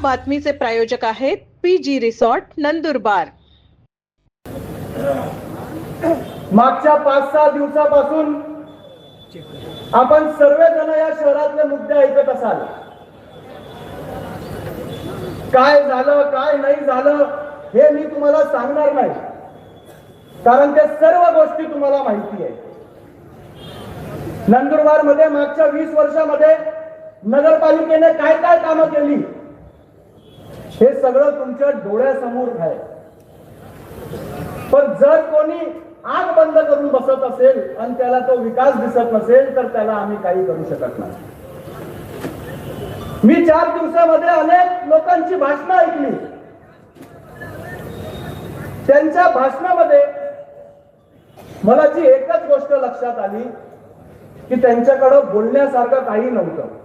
बातमीचे प्रायोजक आहेत PG resort Nandurbar. मागच्या 5-6 दिवसापासून आपण सर्वजण या शहरातले मुद्दे ऐकत असाल। काय झालं काय नाही झालं हे मी तुम्हाला सांगणार नाही, कारण त्या सर्व गोष्टी तुम्हाला माहिती आहे। नंदुरबार मध्ये मागच्या 20 वर्षामध्ये नगरपालिकेने काय काय कामं केली हे सगळं तुमच्या डोळ्यासमोर आहे। पण जर कोणी आग बंद करून बसत असेल आणि त्याला तो विकास दिसत नसेल तर त्याला आम्ही काही करू शकत नाही। मी 4 दिवसामध्ये अनेक लोकांची भाषणं ऐकली। त्यांच्या भाषणामध्ये मला जी एकच गोष्ट लक्षात आली की त्यांच्याकडे बोलण्यासारखं काही नव्हतं।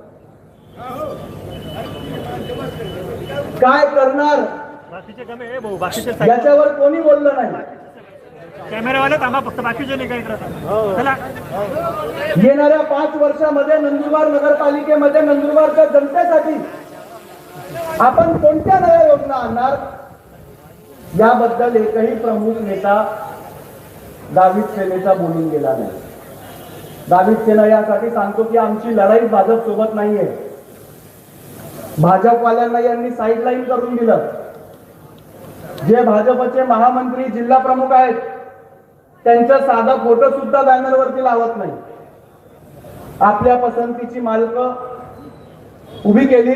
काय करणार याच्यावर कोणी बोललं नाही। कॅमेरावाले थांबा, फक्त बाकीचे नाही काही करत। चला, येणाऱ्या 5 वर्षामध्ये नंदुरबार नगरपालिकेमध्ये नंदुरबारच्या जनतेसाठी आपण कोणत्या नव्या योजना आणणार याबद्दल एकही प्रमुख नेता गावित सेनेचा बोलून गेला नाही। गावित सेना यासाठी सांगतो की आमची लढाई भाजप सोबत नाहीये। भाजपवाल्यांना यांनी साईडलाईन करून दिलं। जे भाजपचे महामंत्री जिल्हा प्रमुख आहेत त्यांचा साधा फोटो सुद्धा बॅनरवरती लावत नाही। आपल्या पसंतीची मालकं उभी केली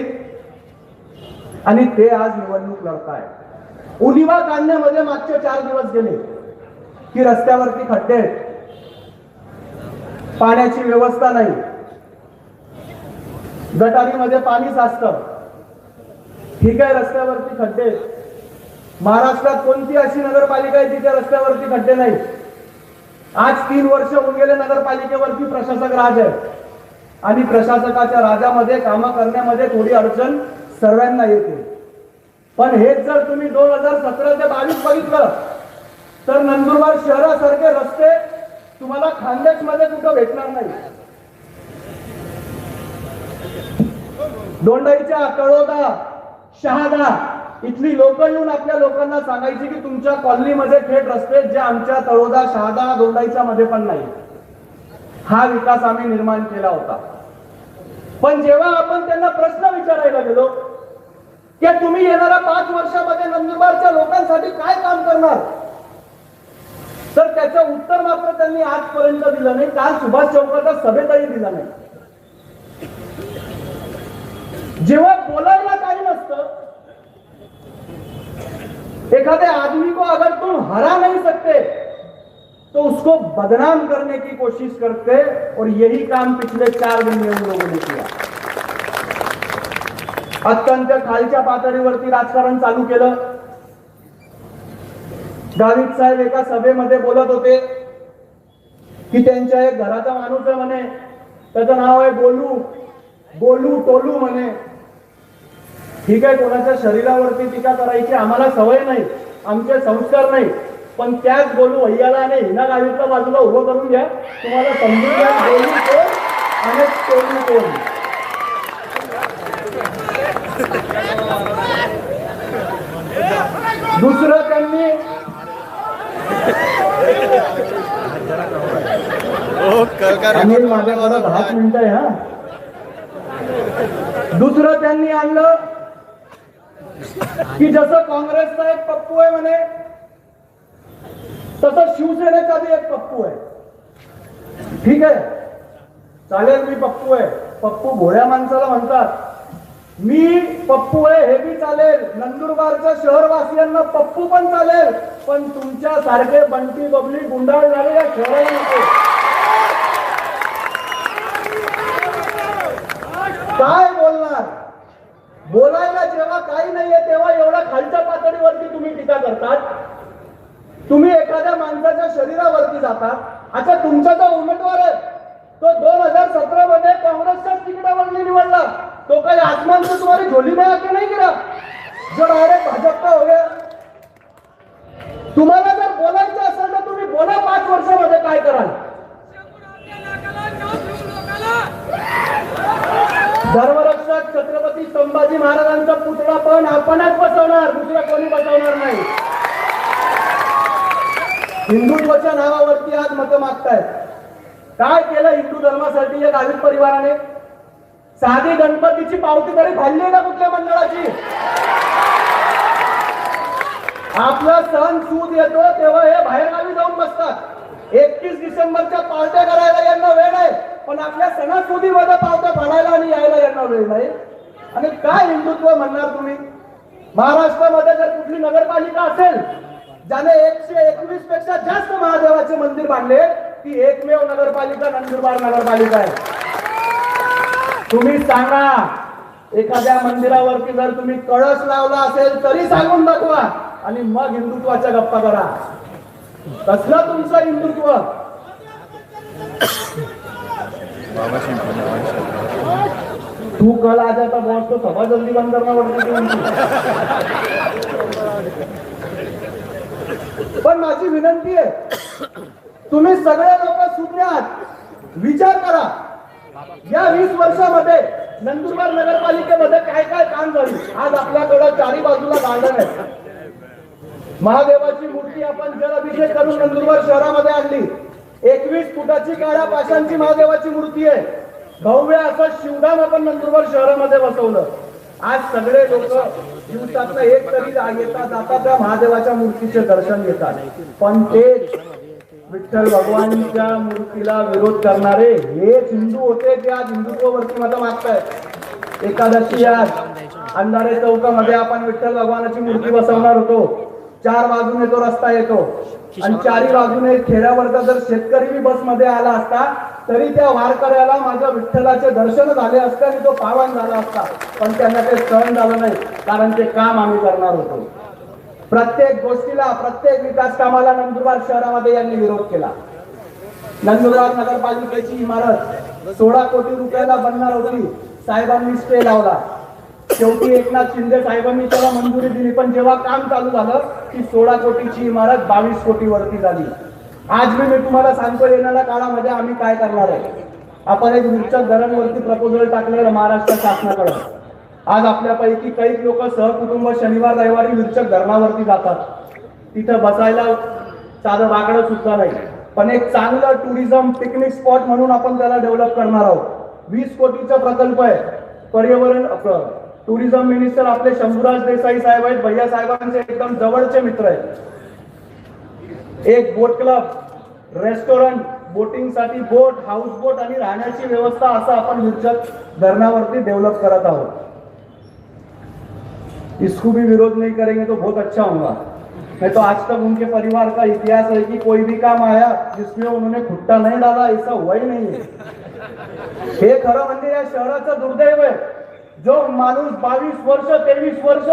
आणि ते आज निवडणूक लढतायत। उणिवा काढण्यामध्ये मागचे 4 दिवस गेले की रस्त्यावरती खड्डे आहेत, पाण्याची व्यवस्था नाही, गटारीमध्ये पाणी साचतं। ठीक आहे, रस्त्यावरती खड्डे। महाराष्ट्रात कोणती अशी नगरपालिका आहे जिथे रस्त्यावरती खड्डे नाही? आज 3 वर्ष होऊन गेले नगरपालिकेवरती प्रशासक राज आहे आणि प्रशासकाच्या राजामध्ये कामं करण्यामध्ये थोडी अडचण सर्वांना येते। पण हेच जर तुम्ही 2017 ते 22 बघितलं तर नंदुरबार शहरासारखे रस्ते तुम्हाला खानदेशमध्ये कुठं भेटणार नाही। दोंडाईच्या तळोदा शहादा इथली लोक येऊन आपल्या लोकांना सांगायची की तुमच्या कॉलनीमध्ये थेट रस्ते जे आमच्या तळोदा शहादा दोंडाईच्या मध्ये पण नाही। हा विकास आम्ही निर्माण केला होता। पण जेव्हा आपण त्यांना प्रश्न विचारायला गेलो की तुम्ही येणाऱ्या 5 वर्षामध्ये नंदुरबारच्या लोकांसाठी काय काम करणार, तर त्याचं उत्तर मात्र त्यांनी आजपर्यंत दिलं नाही। काल सुभाष चौकाच्या सभेतही दिलं नाही। जेव्हा बोलायला काही नसतं, एखादे आदमी को अगर तुम हरा नहीं सकते तो उसको बदनाम करने की कोशिश करते, और यही काम पिछले 4 दिन में उन लोगों ने किया। अत्यंत खालच्या पातळीवरती राजकारण चालू केलं। गावित साहेब एका सभेमध्ये बोलत होते की त्यांच्या एक घराचा माणूस आहे म्हणे, त्याचं नाव आहे गोलू, गोलू टोलू म्हणे। ठीक आहे, कोणाच्या शरीरावरती टीका करायची आम्हाला सवय नाही, आमचे संस्कार नाही, पण त्याच गोलू भैयाला आणि हिना गावितला बाजूला उभं करून घ्या, तुम्हाला समजून घ्या गोलू कोण आणि टोलू कोण। दुसरं त्यांनी अनिल माझ्याकडे 10 मिनिटं आहे हा। दुसरं त्यांनी आणलं की जसं काँग्रेसचा एक पप्पू आहे म्हणे तसं शिवसेनेचा भी एक पप्पू आहे। ठीक आहे, चालेल, मी पप्पू आहे। पप्पू भोळ्या माणसाला म्हणतात, मी पप्पू आहे हे बी चालेल। नंदुरबारच्या शहरवासियांना पप्पू पण चालेल, पण तुमच्या सारखे बंटी बबली गुंडाळ झाले या शहराला नको। काय बोलणार? बोलायला जेव्हा काही नाहीये तेव्हा एवढ्या खालच्या पातळीवरती तुम्ही टीका करतात। तुम्ही एखाद्या माणसाच्या शरीरावरती जातात। अच्छा, तुमचा जो उमेदवार आहे तो 2017 मध्ये काँग्रेसच्याच तिकिटावरती निवडला, तो काही आसमान से तुम्हारी झोली में आके नहीं गिरा जो डायरेक्ट भाजप का हो गया। तुम्हाला जर बोलायचं असेल तर तुम्ही बोला, 5 वर्षामध्ये काय कराल? धर्मरक्षक नंदुरबारात छत्रपती संभाजी महाराजांचा पुतळा पण आपणच बसवणार, दुसरं कोणी बसवणार नाही. हिंदुत्वाच्या नावावरती आज मतं मागतायत. काय केलं हिंदू धर्मासाठी या गावित परिवाराने? साधी गणपतीची पावती तरी खाल्ली का कुठल्या मंडळाची? आपला सण सूद येतो तेव्हा हे बाहेरगावी जाऊन बसतात. 31 डिसेंबरच्या पावत्या करायला यांना वेळ आहे, पण आपल्या सणासुदीमध्ये पावत्या फाडायला आणि यायला यांना वेळ नाही. आणि काय हिंदुत्व म्हणणार तुम्ही? महाराष्ट्रामध्ये जर कुठली नगरपालिका असेल ज्याने 121 पेक्षा जास्त महादेवाचे मंदिर बांधले, ती एकमेव नगरपालिका नंदुरबार नगरपालिका आहे. तुम्ही सांगा, एखाद्या मंदिरावरती जर तुम्ही कळस लावला असेल तरी सांगून दाखवा आणि मग हिंदुत्वाच्या गप्पा करा. कसलं तुमचं हिंदुत्व? तू कल आ जाता बॉस, तो सभा जल्दी बंद करना पडते. पण माझी विनंती आहे, तुम्ही सगळे लोक सुज्ञ आहात, विचार करा. या 20 वर्षामध्ये नंदुरबार नगरपालिकेमध्ये काय काय काम झाली. आज आपल्याकडे चारी बाजूला गार्डन आहे. महादेवाची मूर्ती आपण जलाभिषेक करून नंदुरबार शहरामध्ये आणली. 21 फुटाची काळ्या पाषाणची महादेवाची मूर्ती आहे. भव्य असं शिवधाम आपण नंदुरबार शहरामध्ये बसवलं. आज सगळे लोक दिवसातनं एक तरी येता जाता त्या महादेवाच्या मूर्तीचे दर्शन घेतात. पण ते विठ्ठल भगवानच्या मूर्तीला विरोध करणारे हेच हिंदू होते जे आज हिंदुत्वावरती मतं मागतायत. एकादशी आज अंधारे चौकामध्ये आपण विठ्ठल भगवानाची मूर्ती बसवणार होतो. 4 बाजूने तो रस्ता येतो आणि 4ही बाजूने खेड्यावरचा जर शेतकरी बसमध्ये आला असता तरी त्या वारकऱ्याला माझ्या विठ्ठलाचे दर्शन झाले असते आणि तो पावन झाला असता. पण त्यांना ते सहन झालं नाही, कारण ते काम आम्ही करणार होतो. प्रत्येक गोष्टीला, प्रत्येक विकास कामाला नंदुरबार शहरामध्ये यांनी विरोध केला. नंदुरबार नगरपालिकेची इमारत 16 कोटी रुपयाला बनणार होती. साहेबांनी स्टे लावला. शेवटी एकनाथ शिंदे साहेबांनी त्याला मंजुरी दिली, पण जेव्हा काम चालू झालं ती 16 कोटीची इमारत 22 कोटी वरती झाली. आज मी तुम्हाला सांगतो, येणाऱ्या काळामध्ये आम्ही काय करणार आहे. आपण एक विरचक धरणवरती प्रपोजल टाकलेलं महाराष्ट्र शासनाकडे. आज आपल्यापैकी काही लोक सहकुटुंब शनिवार रविवारी विरचक धरणावरती जातात. तिथं बसायला साधं वाकडं सुद्धा नाही, पण एक चांगलं टुरिझम पिकनिक स्पॉट म्हणून आपण त्याला डेव्हलप करणार आहोत. 20 कोटीचा प्रकल्प आहे. पर्यावरण टुरिझम मिनिस्टर आपले शंभूराज देसाई साहेब आहेत. भैया साहेबांचे एकदम जवळचे मित्र आहेत. एक बोट क्लब, रेस्टॉरंट, बोटिंग साठी बोट, हाऊस बोट आणि राहण्याची व्यवस्था असं आपण विरचक धरणावरती डेव्हलप करत आहोत. इसको भी विरोध नहीं करेंगे तो बहुत अच्छा होगा. नहीं तो आज तक उनके परिवार का इतिहास है कि कोई भी काम आया जिसमें उन्होंने खुट्टा नहीं डाला, ऐसा हुआ ही नहीं है. हे खरं म्हणजे या शहराचं दुर्दैव आहे. जो माणूस 22 वर्ष 23 वर्ष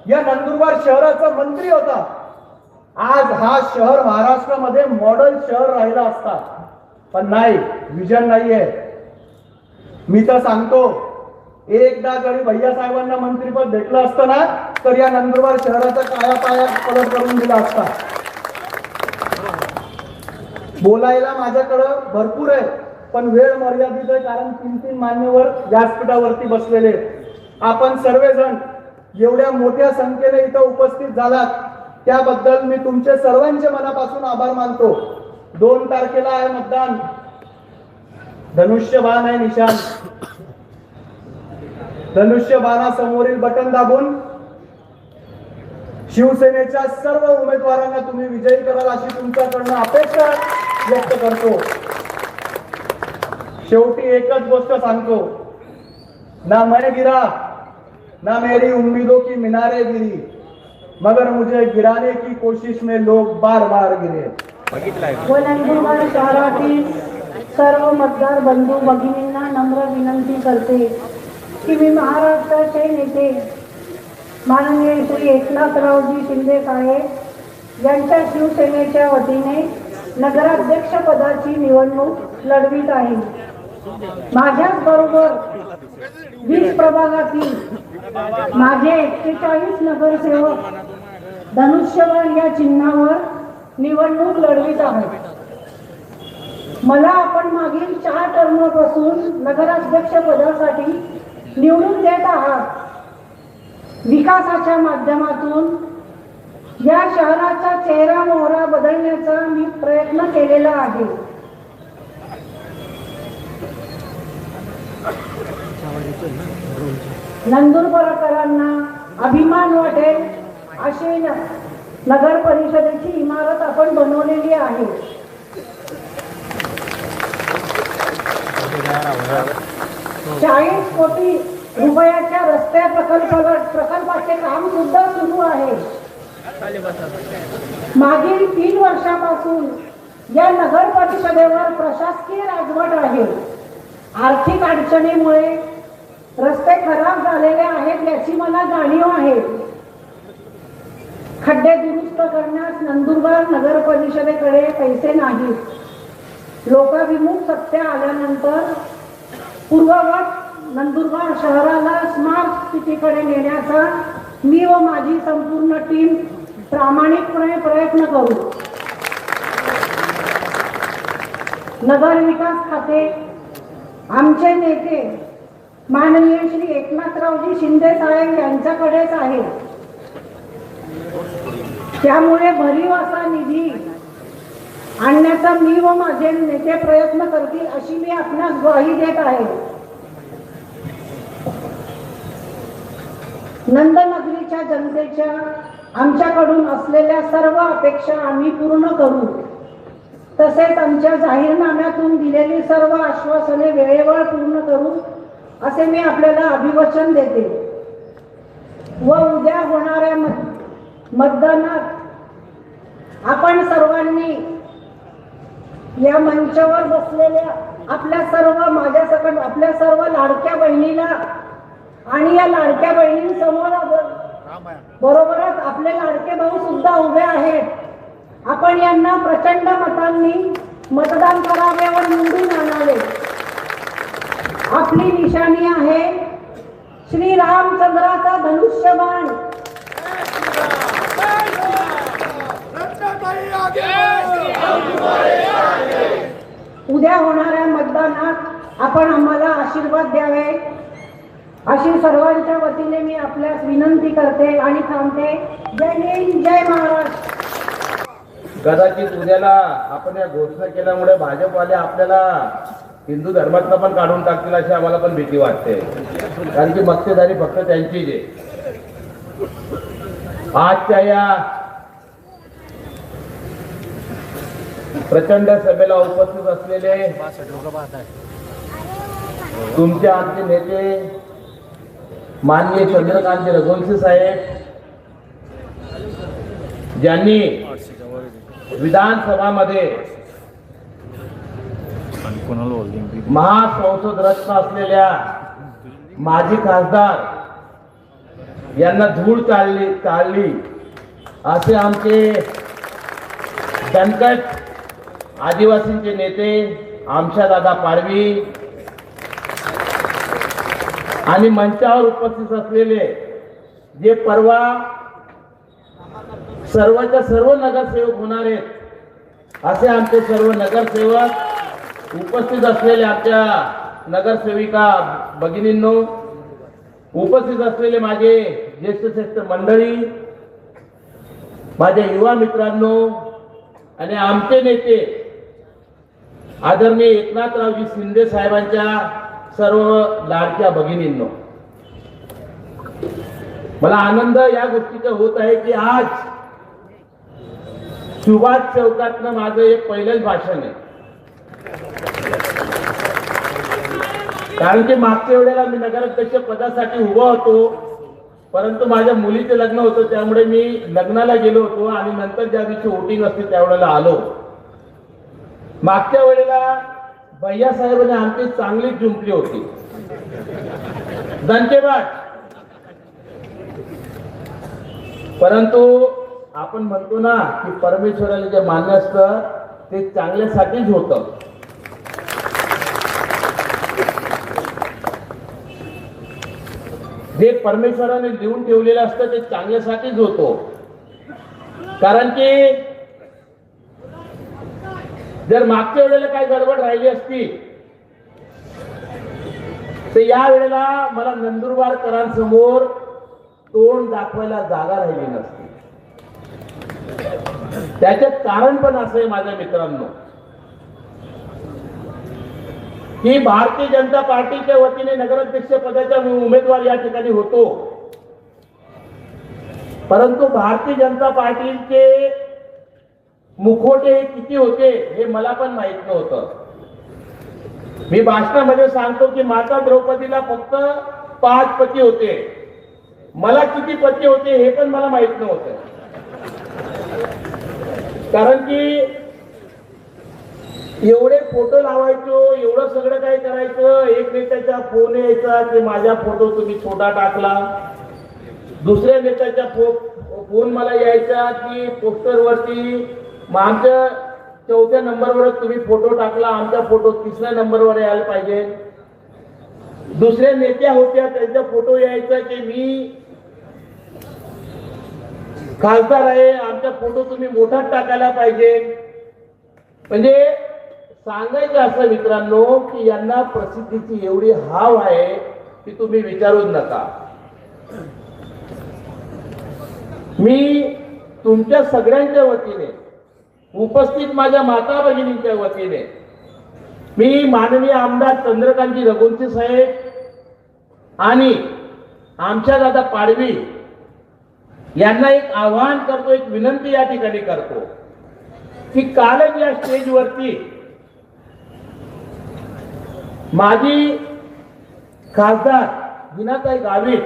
या नंदुरबार शहराचा मंत्री होता, आज हा शहर महाराष्ट्रामध्ये मॉडेल शहर राहिला असता. पण नाही, विजन नाहीये. मी तर सांगतो, एकदा जरी भैया साहेबांना मंत्रीपद भेटलं असतं ना तर या नंदुरबार शहराचा कायापाया पलट करून दिला असता. बोलायला माझ्याकडं भरपूर आहे, पण वेळ मर्यादित आहे, कारण 3 मान्यवर व्यासपीठावरती बसलेले. आपण सर्वजण एवढ्या मोठ्या संख्येने इथं उपस्थित झालात त्याबद्दल मी तुमचे सर्वांचे मनापासून आभार मानतो. 2 तारखेला आहे मतदान. धनुष्यबाण आहे निशाण. धनुष्यबाणासमोरील बटन दाबून शिवसेनेच्या सर्व उमेदवारांना तुम्ही विजयी कराल अशी तुमच्याकडनं अपेक्षा व्यक्त करतो. शेवटी एकच गोष्ट सांगतो, ना मैं गिरा ना मेरी उम्मीदों की मीनारे गिरी, मगर मुझे गिराने की कोशिश में लोग बार बार गिरे. नंदुरबार शहरातील सर्व मतदार बंधू भगिनींना नम्र विनंती करते की मी महाराष्ट्राचे नेते माननीय श्री एकनाथरावजी शिंदे साहेब यांच्या शिवसेनेच्या वतीने नगराध्यक्ष पदाची निवडणूक लढवित आहे. माझ्याच बरोबर 20 प्रभागातील माझे 41 नगरसेवक धनुष्यबाण या चिन्हावर निवडणूक लढवित आहेत. मला आपण मागील 4 टर्मपासून नगराध्यक्ष पदासाठी निवडून देत आहात. विकासाच्या माध्यमातून या शहराचा चेहरा मोहरा बदलण्याचा मी प्रयत्न केलेला आहे. नंदुरबारकरांना अभिमान वाटेल अशी नगर परिषदेची इमारत आपण बनवलेली आहे. 40 कोटी रुपयाच्या रस्ते प्रकल्पाचे काम सुद्धा सुरू आहे. मागील 3 वर्षापासून या नगर परिषदेवर प्रशासकीय राजवट आहे. आर्थिक अडचणीमुळे रस्ते खराब झालेले आहेत याची मला जाणीव आहे. खड्डे दुरुस्त करण्यास नंदुरबार नगर परिषदेकडे पैसे नाहीत. लोकाभिमुख सत्ता आल्यानंतर पूर्ववत नंदुरबार शहराला स्मार्ट सिटीकडे नेण्याचा मी व माझी संपूर्ण टीम प्रामाणिकपणे प्रयत्न करू. नगर विकास खाते आमचे नेते माननीय श्री एकनाथरावजी शिंदे साहेब यांच्याकडेच आहे. त्यामुळे भरीव असा निधी आणण्याचा मी व माझे नेते प्रयत्न करतील अशी मी आपणास ग्वाही देत आहे. नंदनगरीच्या जनतेच्या आमच्याकडून असलेल्या सर्व अपेक्षा आम्ही पूर्ण करू. तसेच आमच्या जाहीरनाम्यातून दिलेली सर्व आश्वासने वेळेवर पूर्ण करू असे मी आपल्याला अभिवचन देते. व उद्या होणाऱ्या मतदानात आपण सर्वांनी या मंचावर बसलेल्या माझ्या सकट आपल्या सर्व लाडक्या बहिणीला आणि या लाडक्या बहिणींसमोर बरोबरच आपले लाडके भाऊ सुद्धा उभे आहेत. आपण यांना प्रचंड मतांनी मतदान करावे व निवडून आणावे. आपली निशाणी आहे श्री रामचंद्राचा धनुष्यबाण. उद्या होणाऱ्या मतदानात आपण आम्हाला आशीर्वाद द्यावे अशी सर्वांच्या वतीने मी आपल्यास विनंती करते आणि थांबते. जय हिंद, जय महाराष्ट्र. कदाचित उद्याला आपण या घोषणा केल्यामुळे भाजपवाले आपल्याला हिंदू धर्मातनं पण काढून टाकतील अशी आम्हाला पण भीती वाटते. कारण की मक्तेदारी फक्त त्यांचीच आहे. आजच्या या प्रचंड सभेला उपस्थित असलेले तुमचे आमचे नेते माननीय चंद्रकांत रघुवंशी साहेब, ज्यांनी विधानसभामध्ये महासंसद रत्न असलेल्या माजी खासदार यांना धूळ चालली असे आमचे दणकट आदिवासींचे नेते आमच्या दादा पाडवी आणि मंचावर उपस्थित असलेले जे परवा सर्वच्या सर्व नगरसेवक होणार आहेत असे आमचे सर्व नगरसेवक, उपस्थित असलेले आमच्या नगरसेविका भगिनींनो, उपस्थित असलेले माझे ज्येष्ठ मंडळी, माझ्या युवा मित्रांनो आणि आमचे नेते आदरणीय एकनाथरावजी शिंदे साहेबांच्या सर्व लाडक्या भगिनींनो, मला आनंद या गोष्टीचा होत आहे की आज सुभाष चौकातनं माझं एक पहिलंच भाषण आहे. कारण की मागच्या वेळेला मी नगराध्यक्ष पदासाठी उभा होतो, परंतु माझ्या मुलीचे लग्न होतं त्यामुळे मी लग्नाला गेलो होतो आणि नंतर ज्या दिवशी वोटिंग असते त्यावेळेला आलो. मागच्या वेळेला भैया साहेबांनी आमची चांगली जुंपली होती, दणकेबाज. परंतु आपण म्हणतो ना की परमेश्वराला जे मान्य असतं ते चांगल्यासाठीच होतं. जे परमेश्वराने लिहून ठेवलेलं असतं ते चांगल्यासाठीच होतो. कारण की जर मागच्या वेळेला काही गडबड राहिली असती तर या वेळेला मला नंदुरबारकरांसमोर तोंड दाखवायला जागा राहिली नसती. त्याच्यात कारण पण असं आहे माझ्या मित्रांनो, की भारतीय जनता पार्टीच्या वतीने नगराध्यक्ष पदाचा उमेदवार या ठिकाणी होतो, परंतु भारतीय जनता पार्टीचे मुखवटे किती होते हे मला पण माहित नव्हतं. मी भाषणामध्ये सांगतो की माता द्रौपदीला फक्त 5 पती होते, मला किती पती होते हे पण मला माहित नव्हतं. कारण की एवढे फोटो लावायचो, एवढं सगळं काय करायचं, एक नेत्याचा फोन यायचा की माझा फोटो तुम्ही छोटा टाकला, दुसऱ्या नेत्याचा फोन मला यायचा की पोस्टरवरती आमच्या 4थ्या नंबरवर तुम्ही फोटो टाकला, आमचा फोटो 3ऱ्या नंबरवर यायला पाहिजे. दुसऱ्या नेत्या होत्या त्यांचा फोटो यायचा की मी खासदार आहे, आमचा फोटो तुम्ही मोठाच टाकायला पाहिजे. म्हणजे सांगायचं असं मित्रांनो की यांना प्रसिद्धीची एवढी हाव आहे की तुम्ही विचारूच नका. मी तुमच्या सगळ्यांच्या वतीने, उपस्थित माझ्या माता भगिनींच्या वतीने, मी माननीय आमदार चंद्रकांतजी रघुवंशी साहेब आणि आमच्या दादा पाडवी यांना एक आवाहन करतो, एक विनंती या ठिकाणी करतो की कालच या स्टेजवरती माजी खासदार हिनाताई गावित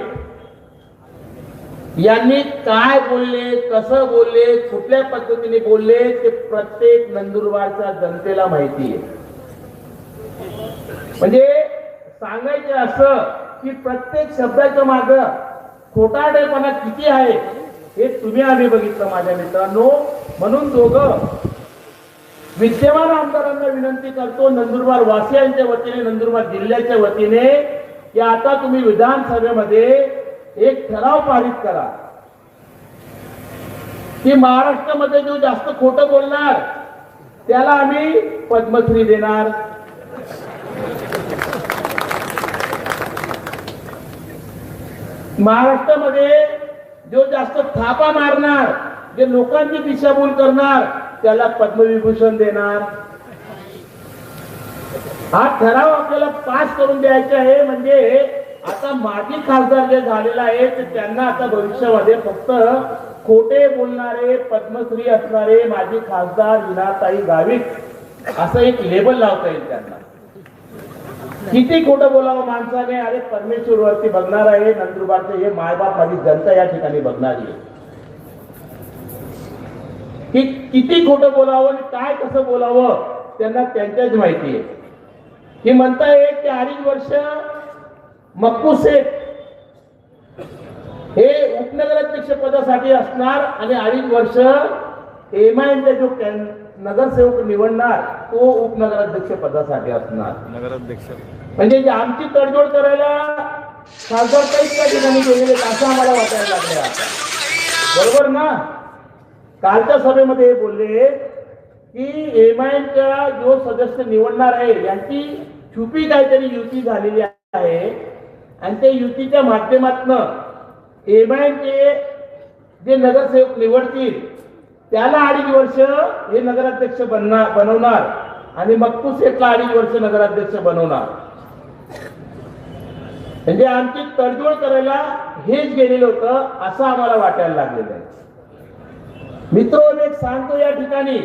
यांनी काय बोलले, कसं बोलले, कुठल्या पद्धतीने बोलले ते प्रत्येक नंदुरबारच्या जनतेला माहिती आहे. म्हणजे सांगायचं असं की प्रत्येक शब्दाच्या मागे खोटारडेपणा किती आहे हे तुम्ही आम्ही बघितलं माझ्या मित्रांनो. म्हणून दोघं विद्यमान आमदारांना विनंती करतो, नंदुरबार वासियांच्या वतीने, नंदुरबार जिल्ह्याच्या वतीने, की आता तुम्ही विधानसभेमध्ये एक ठराव पारित करा की महाराष्ट्रामध्ये जो जास्त खोटं बोलणार त्याला आम्ही पद्मश्री देणार. महाराष्ट्रामध्ये जो जास्त थापा मारणार, जे लोकांची दिशाभूल करणार त्याला पद्मविभूषण देणार. हा ठराव आपल्याला पास करून द्यायचा आहे. म्हणजे आता माजी खासदार जे झालेला आहे त्यांना आता भविष्यामध्ये फक्त खोटे बोलणारे, पद्मश्री असणारे माजी खासदार हिनाताई गावित असं एक लेबल लावता येईल त्यांना. किती खोटं बोलावं माणसाने, अरे परमेश्वर वरती बघणार आहे, नंदुरबारचे हे मायबाप माझी जनता या ठिकाणी बघणारी आहे की किती खोटं बोलावं आणि काय कसं बोलावं त्यांना त्यांच्याच माहिती आहे. की म्हणताय की 2.5 वर्ष मक्कू शेख हे उपनगराध्यक्ष पदासाठी असणार आणि 2.5 वर्ष एमआयएमचा जो नगरसेवक निवडणार तो उपनगराध्यक्ष पदासाठी असणार. नगराध्यक्ष म्हणजे आमची तडजोड करायला खासदार काहीच त्या ठिकाणी गेलेले असं आम्हाला वाटायला लागले आता. बरोबर ना? कालच्या सभेमध्ये हे बोलले की एमआयएमचा जो सदस्य निवडणार आहे यांची छुपी काहीतरी युती झालेली आहे आणि त्या युतीच्या माध्यमातून एमआयएमचे जे नगरसेवक निवडतील त्याला 2.5 वर्ष हे नगराध्यक्ष बनवणार आणि मक्कू शेखला 2.5 वर्ष नगराध्यक्ष बनवणार. म्हणजे आमची तडजोड करायला हेच गेलेलं होतं असं आम्हाला वाटायला लागलेलं आहे. मित्र एक सांगतो या ठिकाणी,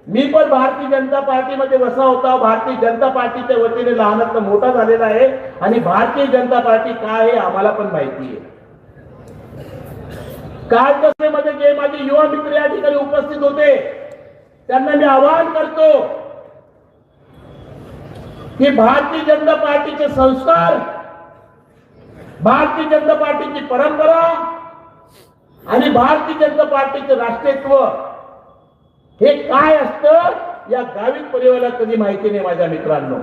मी पण भारतीय जनता पार्टीमध्ये बसा होता, भारतीय जनता पार्टीच्या वतीने लहानात मोठा झालेला आहे आणि भारतीय जनता पार्टी काय आहे आम्हाला पण माहिती आहे. कालच्या सभेमध्ये जे माझे युवा मित्र या ठिकाणी उपस्थित होते त्यांना मी आवाहन करतो की भारतीय जनता पार्टीचे संस्कार, भारतीय जनता पार्टीची परंपरा आणि भारतीय जनता पार्टीचे राष्ट्रीयत्व हे काय असतं या गावित परिवाराला कधी माहिती नाही माझ्या मित्रांनो.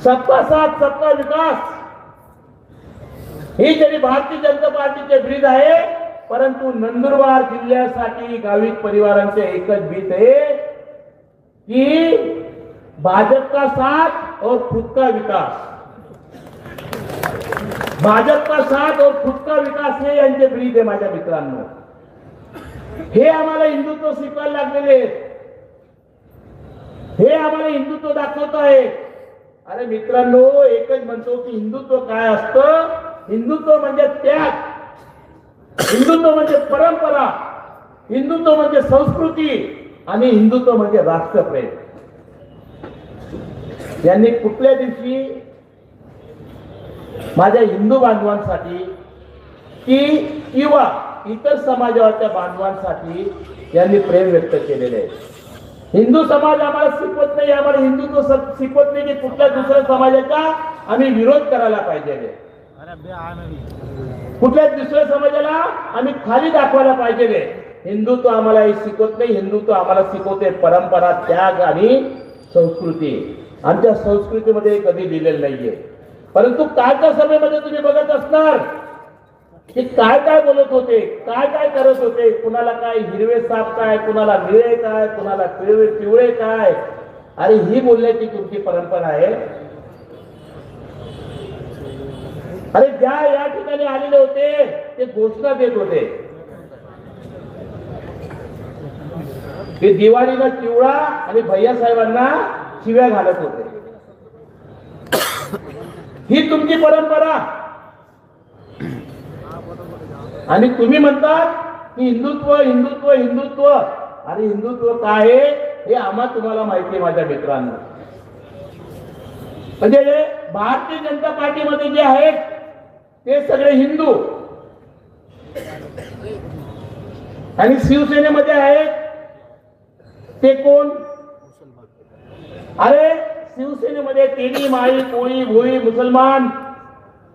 सबका साथ सबका विकास ही जरी भारतीय जनता पार्टीचे ब्रीद आहे, परंतु नंदुरबार जिल्ह्यासाठी गावित परिवारांचे एकच भीत आहे की भाजप का साथ और खुद का विकास, भाजप का साथ और खुद का विकास हे यांचे ब्रीद आहे माझ्या मित्रांनो. हे आम्हाला हिंदुत्व शिकवायला लागलेले आहेत, हे आम्हाला हिंदुत्व दाखवत आहे. अरे मित्रांनो, एकच म्हणतो की हिंदुत्व काय असतं. हिंदुत्व म्हणजे त्याग, हिंदुत्व म्हणजे परंपरा, हिंदुत्व म्हणजे संस्कृती आणि हिंदुत्व म्हणजे राष्ट्रप्रेम. यांनी कुठल्या दिवशी माझ्या हिंदू बांधवांसाठी किंवा इतर समाजाच्या बांधवांसाठी यांनी प्रेम व्यक्त केलेले आहे. हिंदू समाज आम्हाला शिकवत नाही, आम्हाला हिंदुत्व शिकवत नाही की कुठल्या दुसऱ्या समाजाचा आम्ही विरोध करायला पाहिजे, कुठल्या दुसऱ्या समाजाला आम्ही खाली दाखवायला पाहिजे. हिंदुत्व आम्हाला हे शिकवत नाही. हिंदुत्व आम्हाला शिकवते परंपरा, त्याग आणि संस्कृती. आमच्या संस्कृतीमध्ये कधी दिलेलं नाहीये. परंतु कालच्या सभेमध्ये तुम्ही बघत असणार की काय काय बोलत होते, काय काय करत होते. कुणाला काय हिरवे साप काय, कुणाला निळे काय, कुणाला पिवळे काय. अरे ही बोलण्याची तुमची परंपरा आहे. अरे ज्या या ठिकाणी आलेले होते ते घोषणा देत होते की दिवाळीला चिवळा आणि भैया साहेबांना शिव्या घालत होते. ही तुमची परंपरा. आणि तुम्ही म्हणतात की हिंदुत्व हिंदुत्व हिंदुत्व. अरे हिंदुत्व काय आहे हे आम्हा तुम्हाला माहिती आहे माझ्या मित्रांनो. म्हणजे भारतीय जनता पार्टीमध्ये जे आहेत ते सगळे हिंदू आणि शिवसेनेमध्ये आहेत ते कोण. अरे शिवसेनेमध्ये तेली माळी कोळी भोई मुसलमान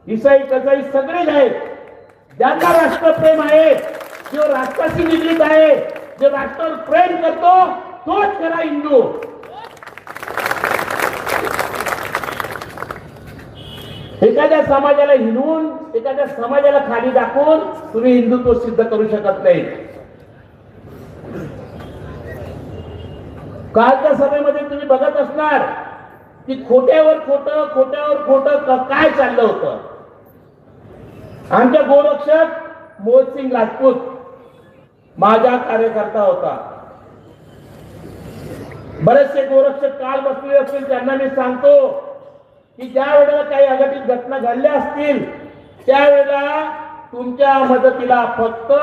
ईसाई कसाई सगळेच आहेत. ज्यांना राष्ट्रप्रेम आहे, जो राष्ट्राशी निगडीत आहे, जो राष्ट्रावर प्रेम करतो तोच खरा हिंदू. एखाद्या समाजाला हिणवून, एखाद्या समाजाला खाली दाखवून तुम्ही हिंदुत्व सिद्ध करू शकत नाही. कालच्या सभेमध्ये तुम्ही बघत असणार की खोट्यावर खोटं, खोट्यावर खोटं काय चाललं होतं. आमच्या गोरक्षक मोहसिंग राजपूत माझा कार्यकर्ता होता. बरेचसे गोरक्षक काल बसले असतील, त्यांना मी सांगतो की ज्या वेळेला काही अघटित घटना घडल्या असतील त्यावेळेला तुमच्या मदतीला फक्त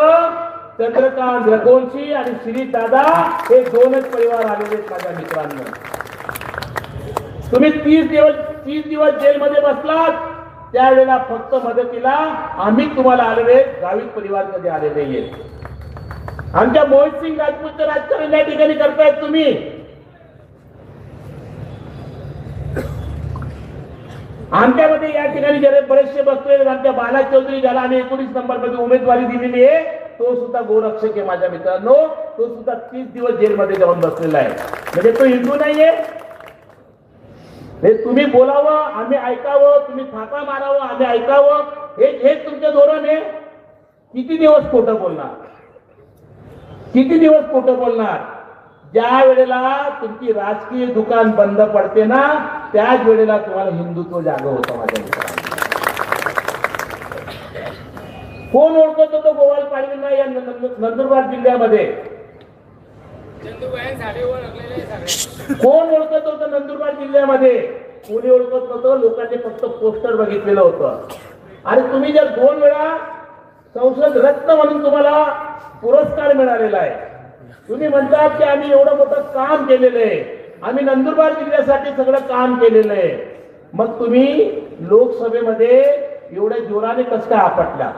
चंद्रकांत रघुवंशी आणि श्री दादा हे दोनच परिवार आलेले माझ्या मित्रांनो. तुम्ही 30 दिवस जेलमध्ये बसलात त्यावेळेला फक्त मदतीला आम्ही तुम्हाला आलेले, गावित परिवार कधी आले नाहीये. आमच्या मोहितसिंग राजपूतचं राजकारण या ठिकाणी करतायत तुम्ही. आमच्यामध्ये या ठिकाणी जरे बरेचसे बसले. आमच्या बाला चौधरी ज्याला आम्ही 19 नंबर मध्ये उमेदवारी दिलेली आहे तो सुद्धा गोरक्षक आहे माझ्या मित्रांनो. तो सुद्धा 30 दिवस जेलमध्ये जाऊन बसलेला आहे. म्हणजे तो हिंदू नाहीये. हे तुम्ही बोलावं आम्ही ऐकावं, तुम्ही थापा मारावं आम्ही ऐकावं, हेच तुमचं धोरण आहे. किती दिवस खोटं बोलणार, किती दिवस खोटं बोलणार. ज्या वेळेला तुमची राजकीय दुकान बंद पडते ना त्याच वेळेला तुम्हाला हिंदुत्व जागं होतं माझ्या मित्रांनो. कोण ओळखत होतं गोवाल पाडवींना या नंदुरबार जिल्ह्यामध्ये. कोण ओळखत होतं नंदुरबार जिल्ह्यामध्ये. कोणी ओळखत नव्हतं. लोकांनी फक्त पोस्टर बघितलेलं होतं. आणि तुम्ही जर 2 वेळा संसद रत्न म्हणून तुम्हाला पुरस्कार मिळालेला आहे. तुम्ही म्हणतात की आम्ही एवढं मोठं काम केलेलं आहे, आम्ही नंदुरबार जिल्ह्यासाठी सगळं काम केलेलं आहे. मग तुम्ही लोकसभेमध्ये एवढ्या जोराने कसं काय आपटला.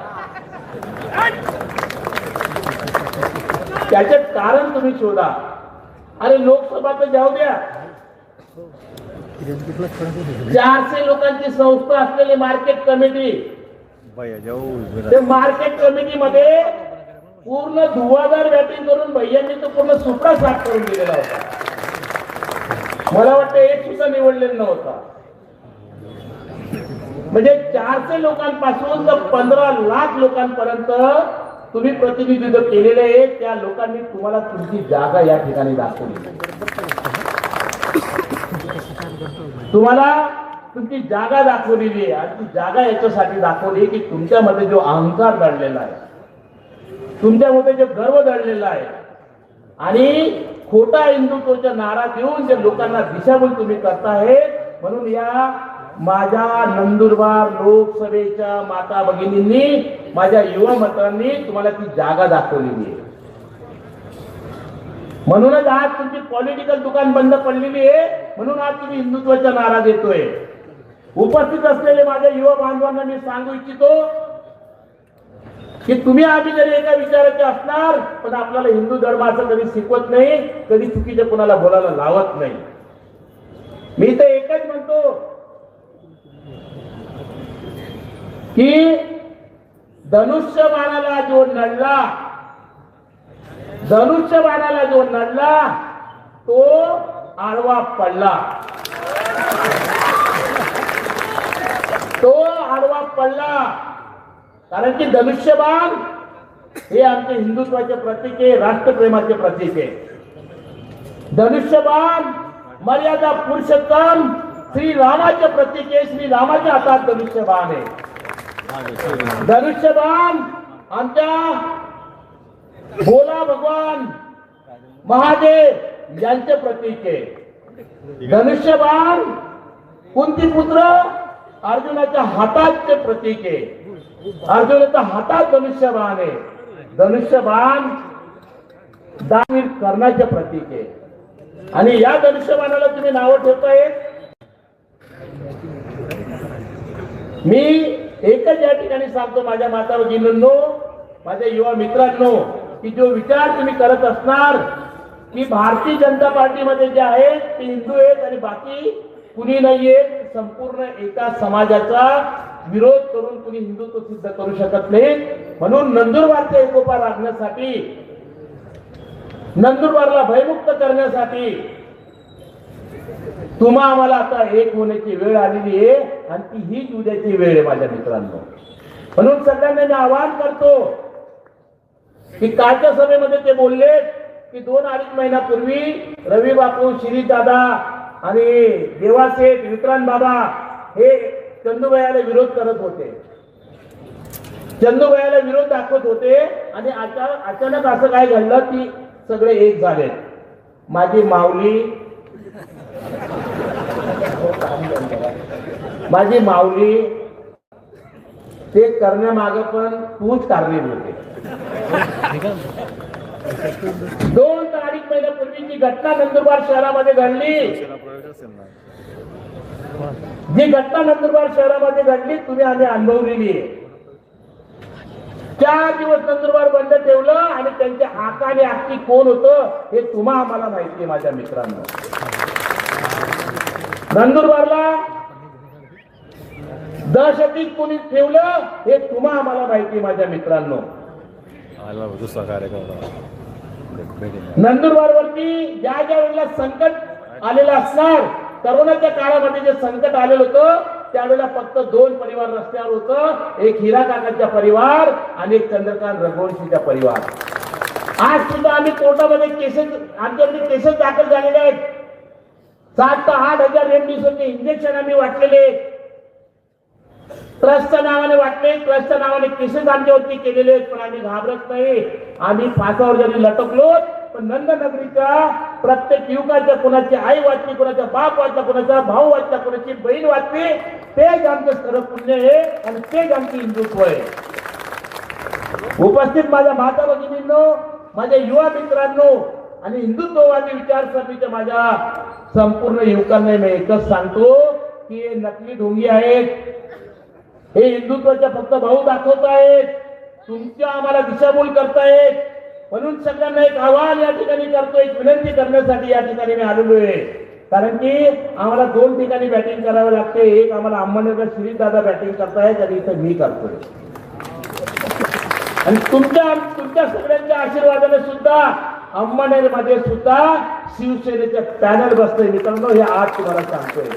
त्याचे कारण तुम्ही शोधा. अरे लोकसभा तर जाऊ द्या, 400 लोकांची संस्था असलेली मार्केट कमिटी, ते मार्केट कमिटीमध्ये पूर्ण धुवाधार बॅटिंग करून भैयांनी तो पूर्ण सुपडा साफ करून दिलेला होता. मला वाटतं एक सुद्धा निवडलेला नव्हता. म्हणजे 400 लोकांपासून तर 15 लाख लोकांपर्यंत तुम्ही प्रतिनिधित्व केलेले आहे. त्या लोकांनी तुम्हाला तुमची जागा या ठिकाणी दाखवली. तुम्हाला तुमची जागा दाखवलेली आहे आणि ती जागा याच्यासाठी दाखवली की तुमच्यामध्ये जो अहंकार दडलेला आहे, तुमच्यामध्ये जो गर्व दडलेला आहे आणि खोटा हिंदुत्वाचा नारा देऊन जे लोकांना दिशाभूल तुम्ही करताय, म्हणून या माझ्या नंदुरबार लोकसभेच्या माता भगिनींनी, माझ्या युवा मित्रांनी तुम्हाला ती जागा दाखवलेली आहे. म्हणूनच आज तुमची पॉलिटिकल दुकान बंद पडलेली आहे, म्हणून आज तुम्ही हिंदुत्वाचा नारा देतोय. उपस्थित असलेले माझ्या युवा बांधवांना मी सांगू इच्छितो की तुम्ही आम्ही जरी एका विचाराचे असणार, पण आपल्याला हिंदू धर्माचं कधी शिकवत नाही, कधी चुकीचं कोणाला बोलायला लावत नाही. मी तर एकच म्हणतो की धनुष्यबाणाला जो नडला तो आडवा पडला. कारण की धनुष्यबाण हे आमचे हिंदुत्वाचे प्रतीक आहे, राष्ट्रप्रेमाचे प्रतीक आहे. धनुष्यबाण मर्यादा पुरुषोत्तम श्री रामाचे प्रतीक आहे. श्री रामाच्या हातात धनुष्यबाण आहे. धनुष्यबाण आमच्या भोला भगवान महादेव यांचे प्रतीक आहे. धनुष्यबाण कुंतीपुत्र अर्जुनाच्या हाताचे प्रतीक आहे. अर्जुनाच्या हातात धनुष्यबाण आहे. धनुष्यबाण दान करण्याचे प्रतीक आहे. आणि या धनुष्यबाणाला तुम्ही नाव ठेवताय. मी एकच या ठिकाणी सांगतो माझ्या माता भगिनींनो, माझ्या युवा मित्रांनो, की जो विचार तुम्ही करत असणार की भारतीय जनता पार्टीमध्ये जे आहेत ते हिंदू आहेत आणि बाकी कुणी नाहीये, संपूर्ण एका समाजाचा विरोध करून कुणी हिंदुत्व सिद्ध करू शकत नाही. म्हणून नंदुरबारचा एकोपा राखण्यासाठी, नंदुरबारला भयमुक्त करण्यासाठी तुम्हा आम्हाला आता एक होण्याची वेळ आलेली आहे आणि ती हीच उद्याची वेळ आहे माझ्या मित्रांनो. म्हणून सगळ्यांना मी आवाहन करतो की कालच्या सभेमध्ये ते बोलले की 2-2.5 महिन्यापूर्वी रवी बापू, शिरीष दादा आणि देवासेठ, विक्रांत बाबा हे चंदूबाईला विरोध करत होते, चंदूबाईला विरोध दाखवत होते. आणि अचानक असं काय घडलं की सगळे एक झाले. माझी माऊली ते करण्यामागे पण तूच कारणीभूत होते. 2-2.5 महिन्यापूर्वी जी घटना नंदुरबार शहरामध्ये घडली, तुम्ही आम्ही अनुभवलेली आहे. 4 दिवस नंदुरबार बंद ठेवलं आणि त्यांचे आका आणि आखी कोण होतं हे तुम्हा आम्हाला माहिती आहे माझ्या मित्रांनो. नंदुरबारला दहशतीत कोणी ठेवलं हे तुम्हा आम्हाला माहिती माझ्या मित्रांनो. नंदुरबारवरती ज्या वेळेला संकट आलेलं असणार, करोनाच्या काळामध्ये जे संकट आलेलं होतं त्यावेळेला फक्त 2 परिवार रस्त्यावर होतं, एक हिरा काकांचा परिवार आणि एक चंद्रकांत रघुवंशीचा परिवार. आज सुद्धा आम्ही कोर्टामध्ये आमच्याकडे केसेस दाखल झालेले आहेत. 7 ते 8 हजार रेमडेसिवीरचे इंजेक्शन आम्ही वाटलेले, ट्रस्टच्या नावाने वाटले, ट्रस्टच्या नावाने केसेस आमच्यावरती केलेले आहेत. पण आम्ही घाबरत नाही. आम्ही फासावर जरी लटकलो पण नंदनगरीच्या प्रत्येक युवकाच्या, कोणाची आई वाचली, कोणाचा बाप वाचला, कोणाचा भाऊ वाचला, कोणाची बहीण वाचली, तेच आमचं खरं पुण्य आहे आणि तेच आमचे हिंदुत्व आहे. उपस्थित माझ्या माता भगिनींनो, माझ्या युवा मित्रांनो आणि हिंदुत्ववादी विचारसरणीच्या माझ्या संपूर्ण युवकांना मी एकच सांगतो की हे नकली ढोंगी आहेत. हे हिंदुत्वाच्या फक्त भाऊ दाखवत आहेत, तुमच्या आम्हाला दिशाभूल करतायत. म्हणून सगळ्यांना एक आवाहन या ठिकाणी करतो, एक विनंती करण्यासाठी या ठिकाणी मी आलेलो आहे. कारण की आम्हाला 2 ठिकाणी बॅटिंग करावी लागते. एक आम्हाला अहमदनगर शिरीष दादा बॅटिंग करतायत आणि इथं मी करतोय. आणि तुमच्या सगळ्यांच्या आशीर्वादाने सुद्धा अहमदनगरमध्ये सुद्धा शिवसेनेचे पॅनल बसतोय मित्रांनो. हे आज तुम्हाला सांगतोय.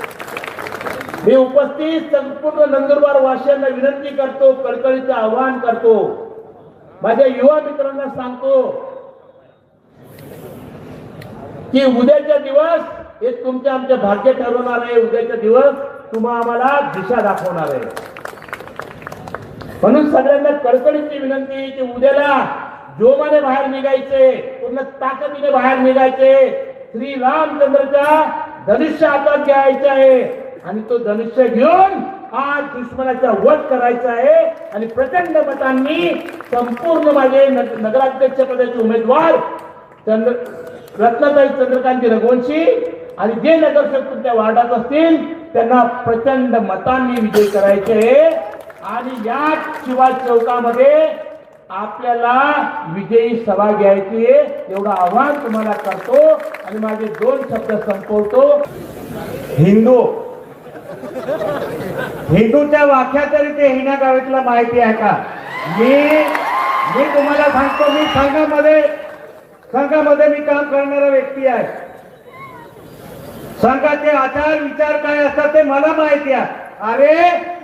मी उपस्थित संपूर्ण नंदुरबार वासियांना विनंती करतो, कळकळीचं आवाहन करतो, माझ्या युवा मित्रांना सांगतो की उद्याचा दिवस हे तुमच्या आमचे भाग्य ठरवणार आहे. उद्याचा दिवस तुम्हा आम्हाला दिशा दाखवणार आहे. म्हणून सगळ्यांना कळकळीची विनंती की उद्याला जोमाने बाहेर निघायचे, पूर्ण ताकदीने बाहेर निघायचे. श्री रामचंद्रचा धनुष्य हातात घ्यायचे आहे आणि तो धनुष्य घेऊन आज दुश्मनाचा वध करायचा आहे आणि प्रचंड मतांनी संपूर्ण माझे नगराध्यक्ष पदाचे उमेदवार रत्नाताई चंद्रकांत रघुवंशी आणि जे नगरसेवक तुमच्या वार्डात असतील त्यांना प्रचंड मतांनी विजयी करायचे. आणि या शिवाय चौकामध्ये आपल्याला विजयी सभा घ्यायची एवढं आव्हान तुम्हाला करतो आणि माझे 2 शब्द संपवतो. हिंदूच्या व्याख्या तरी ते हिना गावितला माहिती आहे का? मी तुम्हाला सांगतो, मी संघामध्ये मी काम करणारा व्यक्ती आहे. संघाचे आचार विचार काय असतात ते मला माहिती आहे. अरे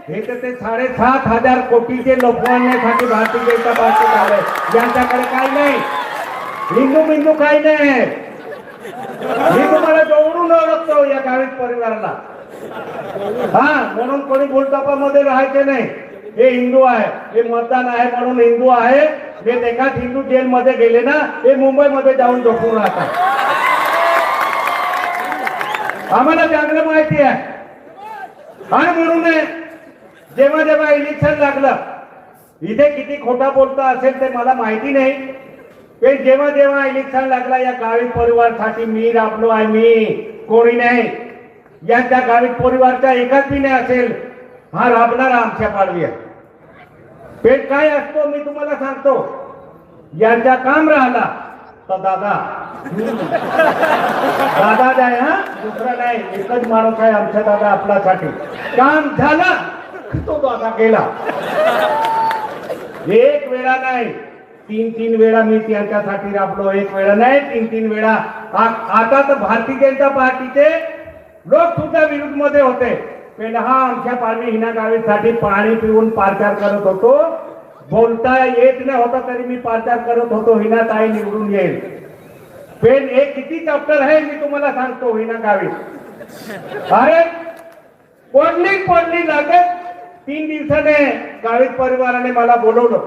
हे तर ते 7,500 कोटीचे लोकमान्यासाठी भारतीय जनता पार्टी झाले. यांच्याकडे काही नाही, हिंदू काही नाही. मी तुम्हाला जवळून ओळखतो या गावित परिवाराला. म्हणून कोणी बोलतापामध्ये राहायचे नाही. हे हिंदू आहे, हे मतदान आहे म्हणून हिंदू आहे. हे एखाद हिंदू जेलमध्ये गेले ना, हे मुंबईमध्ये जाऊन झोपून राहतात. आम्हाला चांगलं माहिती आहे. आणि म्हणून जेव्हा इलेक्शन लागलं, इथे किती खोटा बोलता असेल ते मला माहिती नाही, पण जेव्हा इलेक्शन लागला या गावित परिवारासाठी मी राबलो आहे. मी कोणी नाही, यांच्या गावित परिवारचा एकाच बी नाही असेल हा राबणारा आमच्या पाडवी आहे. पेट काय असतो मी तुम्हाला सांगतो. यांचा काम राहिला तर दादा जे आहे, दुसरा नाही, एकच माणूस आहे आमच्या दादा आपल्यासाठी. काम झालं तो दादा गेला. एक वेळा नाही, 3 वेळा मी त्यांच्यासाठी राबलो. एक वेळा नाही, 3 वेळा. आता तर भारतीय जनता पार्टीचे लोक सुद्धा विरोध मध्ये होते. पहिला हा आमच्या पाडवी हिना गावीसाठी पाणी पिऊन प्रचार करत होतो. बोलता येत नाही होता तरी मी प्रचार करत होतो हिना ताई निवडून येईल. पेन एक किती चॅप्टर आहे मी तुम्हाला सांगतो. हिना गावी अरे पडली लागत 3 दिवसाने गावित परिवाराने मला बोलवलं.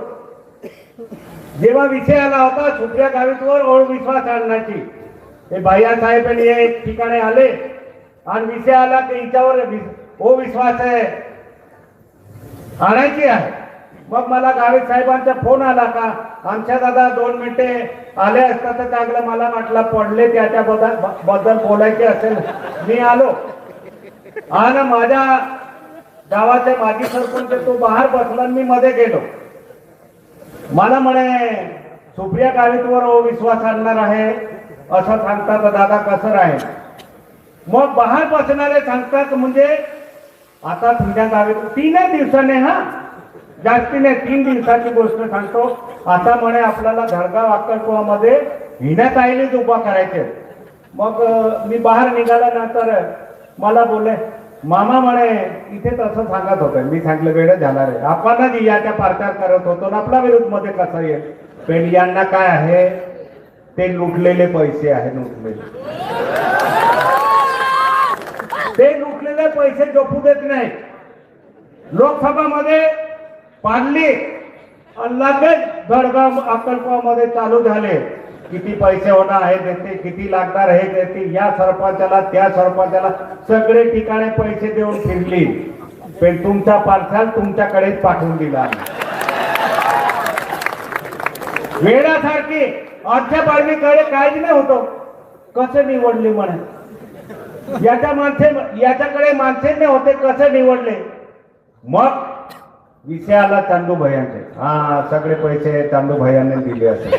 जेव्हा विषय आला होता सुप्रिया गावितवर विश्वास आणण्याची, हे भैया साहेब एक ठिकाणी आले आणि विषय आला की हिच्यावर विश्वास आहे आणायची आहे. मग मला गावित साहेबांचा फोन आला का आमच्या दादा 2 मिनिटे आले असता तर चांगलं. मला वाटलं पडले त्याच्या बद्दल बोलायचे असेल. मी आलो आणि माझ्या गावाचे माजी सरपंच तो बाहेर बसला, मी मध्ये गेलो. मला म्हणे सुप्रिया गावितवर विश्वास आणणार आहे असं सांगतात दादा, कसं आहे? मग बाहेर बसणारे सांगतात म्हणजे आता तुमच्या गावीत 3 दिवसाने जास्ती नाही 3 दिवसाची गोष्ट सांगतो. आता म्हणे आपल्याला धडगाव अक्कलकुवामध्ये हिना ताईनेच उभा करायचे. मग मी बाहेर निघाल्यानंतर मला बोलले मामा म्हणे इथे तसं सांगत होतं. मी सांगितलं वेळ झाला रे, आपण याच्या प्रचार करत होतो ना, आपला विरोध मध्ये कसा येईल? पण यांना काय आहे ते लुटलेले पैसे आहे. ते लुटलेले पैसे जपू देत नाही. लोकसभामध्ये पाडली लगेच धडगाव अक्कलकुवामध्ये चालू झाले. किती पैसे होणार आहे देते, किती लागणार हे देते, या सरपंचाला त्या सरपंचाला सगळे ठिकाणी पैसे देऊन फिरली. पण तुमचा पार्सल तुमच्याकडेच पाठवून दिला. वेळासारखी आजच्या पाडवीकडे काहीच नाही होतो. कसे निवडले म्हणे याच्याकडे माणसे नाही होते, कसे निवडले? मग विषय आला चांदू भैयांचे. सगळे पैसे चांदू भैयाने दिले असे.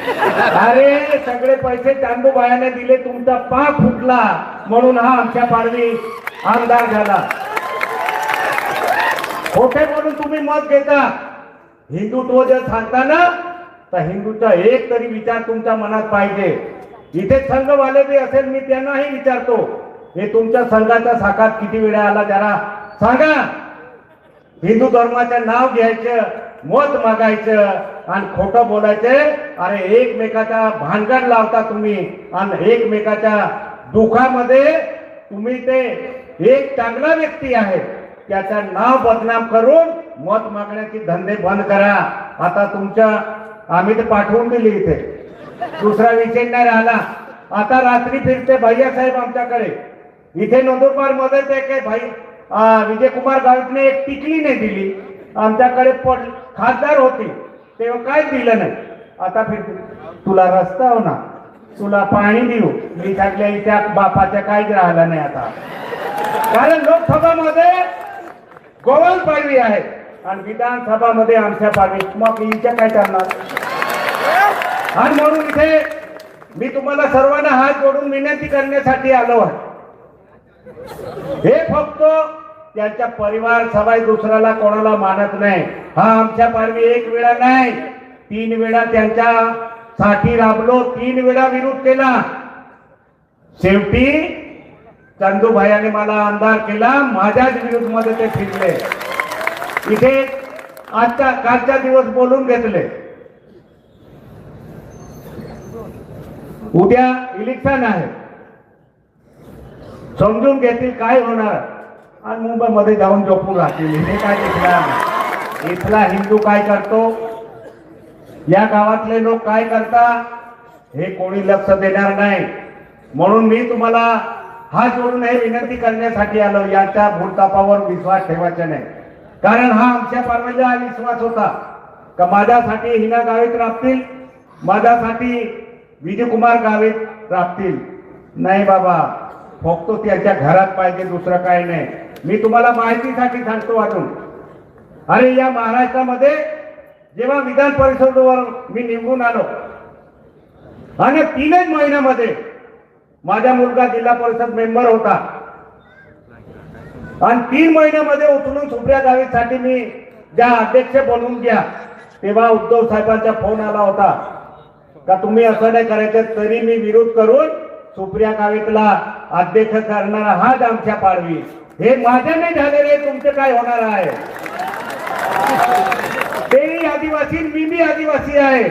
अरे सगळे पैसे चांदू भैयाने दिले, तुमचा पाक फुटला म्हणून हा आमच्या पाडवी आमदार झाला. खोटे म्हणून तुम्ही मत घेता. हिंदुत्व जर सांगताना तर हिंदूचा एक तरी विचार तुमच्या मनात पाहिजे. इथे संघवाले बी असेल मी त्यांनाही विचारतो, हे तुमच्या संघाच्या साखात किती वेळा आला जरा सांगा. हिंदू धर्माचं नाव घ्यायचं, मत मागायचं आणि खोटं बोलायचे. अरे एकमेकाच्या भानगड लावता तुम्ही आणि एकमेकाच्या दुःखामध्ये तुम्ही ते एक चांगला व्यक्ती आहे त्याचं नाव बदनाम करून मत मागण्याचे धंदे बंद करा. आता तुमच्या आम्ही तर पाठवून दिली इथे, दुसरा विषय नाही राहिला. आता रात्री फिरते भैया साहेब आमच्याकडे इथे नंदुरबार मध्ये ते काय भाई विजयकुमार गावितने एक टिकली नाही दिली आमच्याकडे. खासदार होती तेव्हा काय दिलं नाही. आता फिरते तुला रस्ता हो ना, तुला पाणी देऊ. मी सांगल्या इथे बापाच्या काहीच राहिलं नाही आता, कारण लोकसभामध्ये गोवल पाडवी आहे आणि विधानसभामध्ये आमच्या पाडवी. मग इथे काय करणार? आणि म्हणून इथे मी तुम्हाला सर्वांना हात जोडून विनंती करण्यासाठी आलो आहे. हे फक्त त्यांच्या परिवार सवाय दुसऱ्याला कोणाला मानत नाही. हा आमच्या पाडवी एक वेळा नाही 3 वेळा त्यांच्या साठी राबलो, 3 वेळा विरोध केला. शेवटी चंदूभाईने मला आमदार केला, माझ्याच विरोध मध्ये ते फिरले. इथे आजच्या कालच्या दिवस बोलून घेतले. उद्या इलेक्शन आहे, समजून घेतील काय होणार आणि मुंबईमध्ये जाऊन झोपून राहतील. हे काय दिसणार? इथला हिंदू काय करतो, या गावातले लोक काय करता, हे कोणी लक्ष देणार नाही. म्हणून मी तुम्हाला हात जोडून हे विनंती करण्यासाठी आलो, याच्या भूलतापावर विश्वास ठेवायचा नाही. कारण हा आमच्या पाडवीला हा विश्वास होता का माझ्यासाठी हिना गावित राबतील, माझ्यासाठी विजयकुमार गावित राबतील. नाही बाबा, फक्त त्याच्या घरात पाहिजे, दुसरं काय नाही. मी तुम्हाला माहितीसाठी सांगतो अजून. अरे या महाराष्ट्रामध्ये जेव्हा विधान परिषदेवर मी निवडून आलो आणि 3च महिन्यामध्ये माझा मुलगा जिल्हा परिषद मेंबर होता आणि 3 महिन्यामध्ये उचलून सुप्रिया गावितसाठी मी ज्या अध्यक्ष बनवून घ्या, तेव्हा उद्धव साहेबांचा फोन आला होता का तुम्ही असं नाही करायचं. तरी मी विरोध करून सुप्रिया गावितला अध्यक्ष करणारा हाच आमच्या पाडवी. हे माझ्या नाही झालेले, तुमचे काय होणार आहे? तेही आदिवासी, मी बी आदिवासी आहे.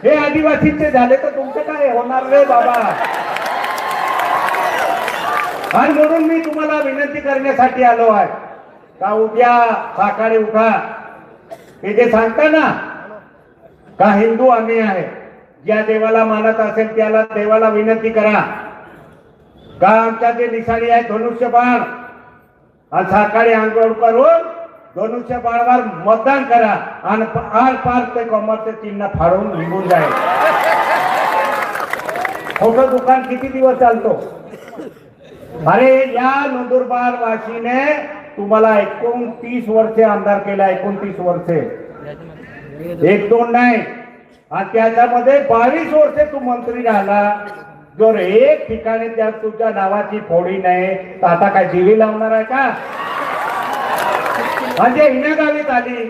हे आदिवासीचे झाले तर तुमचे काय होणार रे बाबा? आणि म्हणून मी तुम्हाला विनंती करण्यासाठी आलो आहे का उद्या सकाळी उठा. हे जे सांगता ना का हिंदू आम्ही आहे, ज्या देवाला मानत असेल त्याला देवाला विनंती करा का आमच्या जे निशाणी आहे धनुष्यबाण, आणि सकाळी आंघोळ करून धनुष्यबाणावर मतदान करा आणि आर पार ते कमरचे चिन्ह फाडून निघून जाईल. खोटं दुकान किती दिवस चालतो? अरे या नंदुरबार वासीने तुम्हाला 29 वर्षे आमदार केला, 29 वर्षे, 1-2 नाही. आणि त्याच्यामध्ये 22 वर्षे तू मंत्री राहिला. जर एक ठिकाणी त्या तुझ्या नावाची फोडी नाही तर आता काय दिवी लावणार आहे का? म्हणजे हिना गावीत आली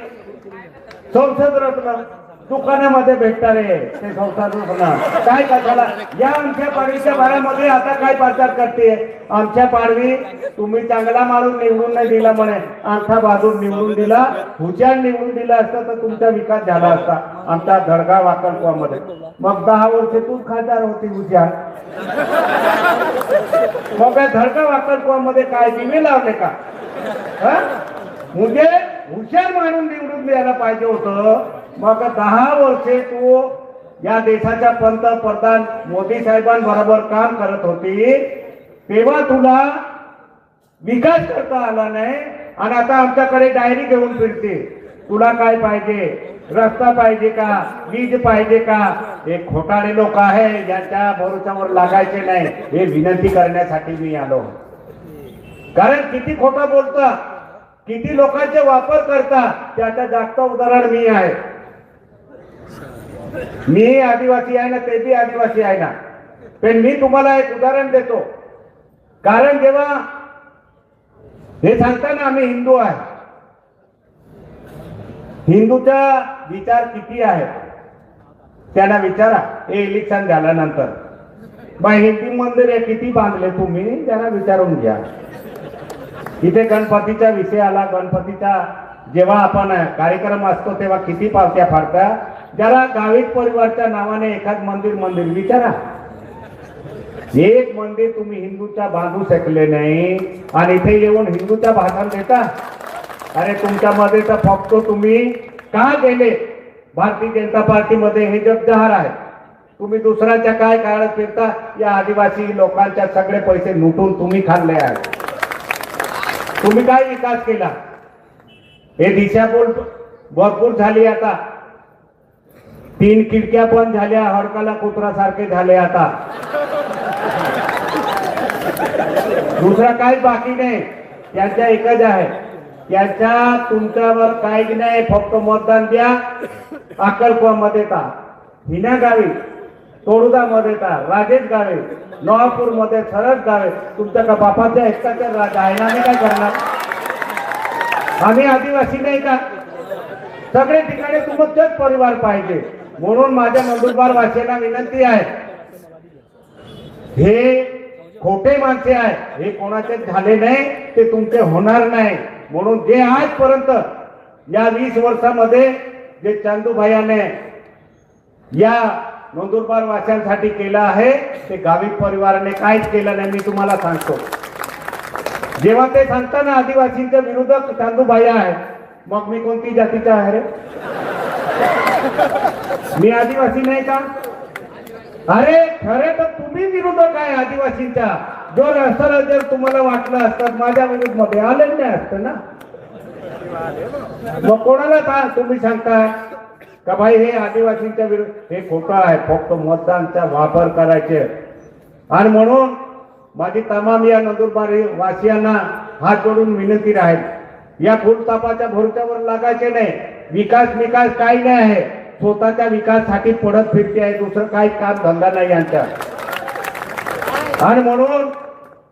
संसद रत्न दुकानामध्ये भेटणारे ते संसद रत्न काय कशाला? या आमच्या पाडवीच्या भागामध्ये आता काय प्रचार करते? आमच्या पाडवी तुम्ही चांगला माणूस निवडून नाही दिला म्हणे, आमचा बहादूर निवडून दिला, हुशार निवडून दिला असता तर तुमचा विकास झाला असता आमच्या धडगाव अक्कलकोटमध्ये. मग 10 वर्षे तूच खासदार होती हुशार. मग धडगाव अक्कलकोटमध्ये काय दिवे लावले का? म्हणजे हुशार माणूस निवडून द्यायला पाहिजे होतं. मग 10 वर्षे तू या देशाच्या पंतप्रधान मोदी साहेबांबरोबर काम करत होती, तेव्हा तुला विकास करता आला नाही आणि आता आमच्याकडे डायरी घेऊन फिरते. तुला काय पाहिजे? रस्ता पाहिजे का? वीज पाहिजे का? हे खोटाळे लोक आहे, ज्यांच्या भरोशावर लागायचे नाही. हे विनंती करण्यासाठी मी आलो. कारण किती खोटा बोलता, किती लोकांचे वापर करता, त्याचं जास्त उदाहरण मी आहे. मी आदिवासी आहे ना, ते बी आदिवासी आहे ना, पण मी तुम्हाला एक उदाहरण देतो. कारण जेव्हा हे सांगताना आम्ही हिंदू आहे, हिंदूचा विचार किती आहे त्यांना विचारा. हे इलेक्शन झाल्यानंतर हिंदी मंदिर किती बांधले तुम्ही त्यांना विचारून घ्या. इथे गणपतीचा विषय आला, गणपतीचा जेव्हा आपण कार्यक्रम असतो तेव्हा किती पावत्या फाडता? जरा गावित परिवारच्या नावाने एखाद मंदिर विचारा. एक मंदिर तुम्ही हिंदूच्या बांधू शकले नाही आणि इथे येऊन हिंदूच्या भाषण देता. अरे तुमच्यामध्ये तर फक्त तुम्ही का गेले भारतीय जनता पार्टीमध्ये हे जग जाहीर आहे. तुम्ही दुसऱ्याच्या काय काळात फिरता. या आदिवासी लोकांच्या सगळे पैसे लुटून तुम्ही खाल्ले आहेत. तुम्ही काय विकास केला. हे दिशाभूल भरपूर झाली. आता 3 खिडक्या पण झाल्या. हडकाला कुत्र्यासारखे झाले. आता दुसरा काही बाकी नाही. त्यांच्या एकच आहे. त्यांच्या तुमच्यावर काही नाही. फक्त मतदान द्या. अक्कलकोटमध्ये का हिना गावी, तोडुदा मध्ये का राजेश गावे, नवापूर मध्ये सरळ गावे. तुमच्या का बापाच्या एकटाच्या राजा आहे ना. आम्ही काय करणार. आम्ही आदिवासी नाही का. सगळे ठिकाणी तुमचंच परिवार पाहिजे. म्हणून माझ्या नंदुरबार वासियांना विनंती आहे. हे खोटे माणसे आहे. हे कोणाचे झाले नाही. ते तुमचे होणार नाही. म्हणून जे आजपर्यंत या 20 वर्षामध्ये जे चंदूभाईने या नंदुरबार वासियांसाठी केलं आहे ते गावित परिवाराने काहीच केलं नाही. मी तुम्हाला सांगतो. जेव्हा ते सांगताना आदिवासींच्या विरोधात चंदूभाई आहे, मग मी कोणती जातीचा आहे रे. मी आदिवासी नाही का. अरे खरे तर तुम्ही विरोधक आहे आदिवासींच्या. जर असं जर तुम्हाला वाटलं असतं माझ्या विरोध मध्ये आले नाही असतं ना. मग कोणाला तुम्ही सांगताय का भाई हे आदिवासींच्या विरोध. हे खोटं आहे. फक्त मतदानचा वापर करायचे. आणि म्हणून माझी तमाम या नंदुरबार वासियांना हात जोडून विनंती राहील. या फुलतापाच्या भरोश्यावर लागायचे नाही. विकास काही नाही आहे. स्वतःच्या विकासासाठी पडत फिरते आहे. दुसरं काही काम धंदा नाही यांचा. आणि म्हणून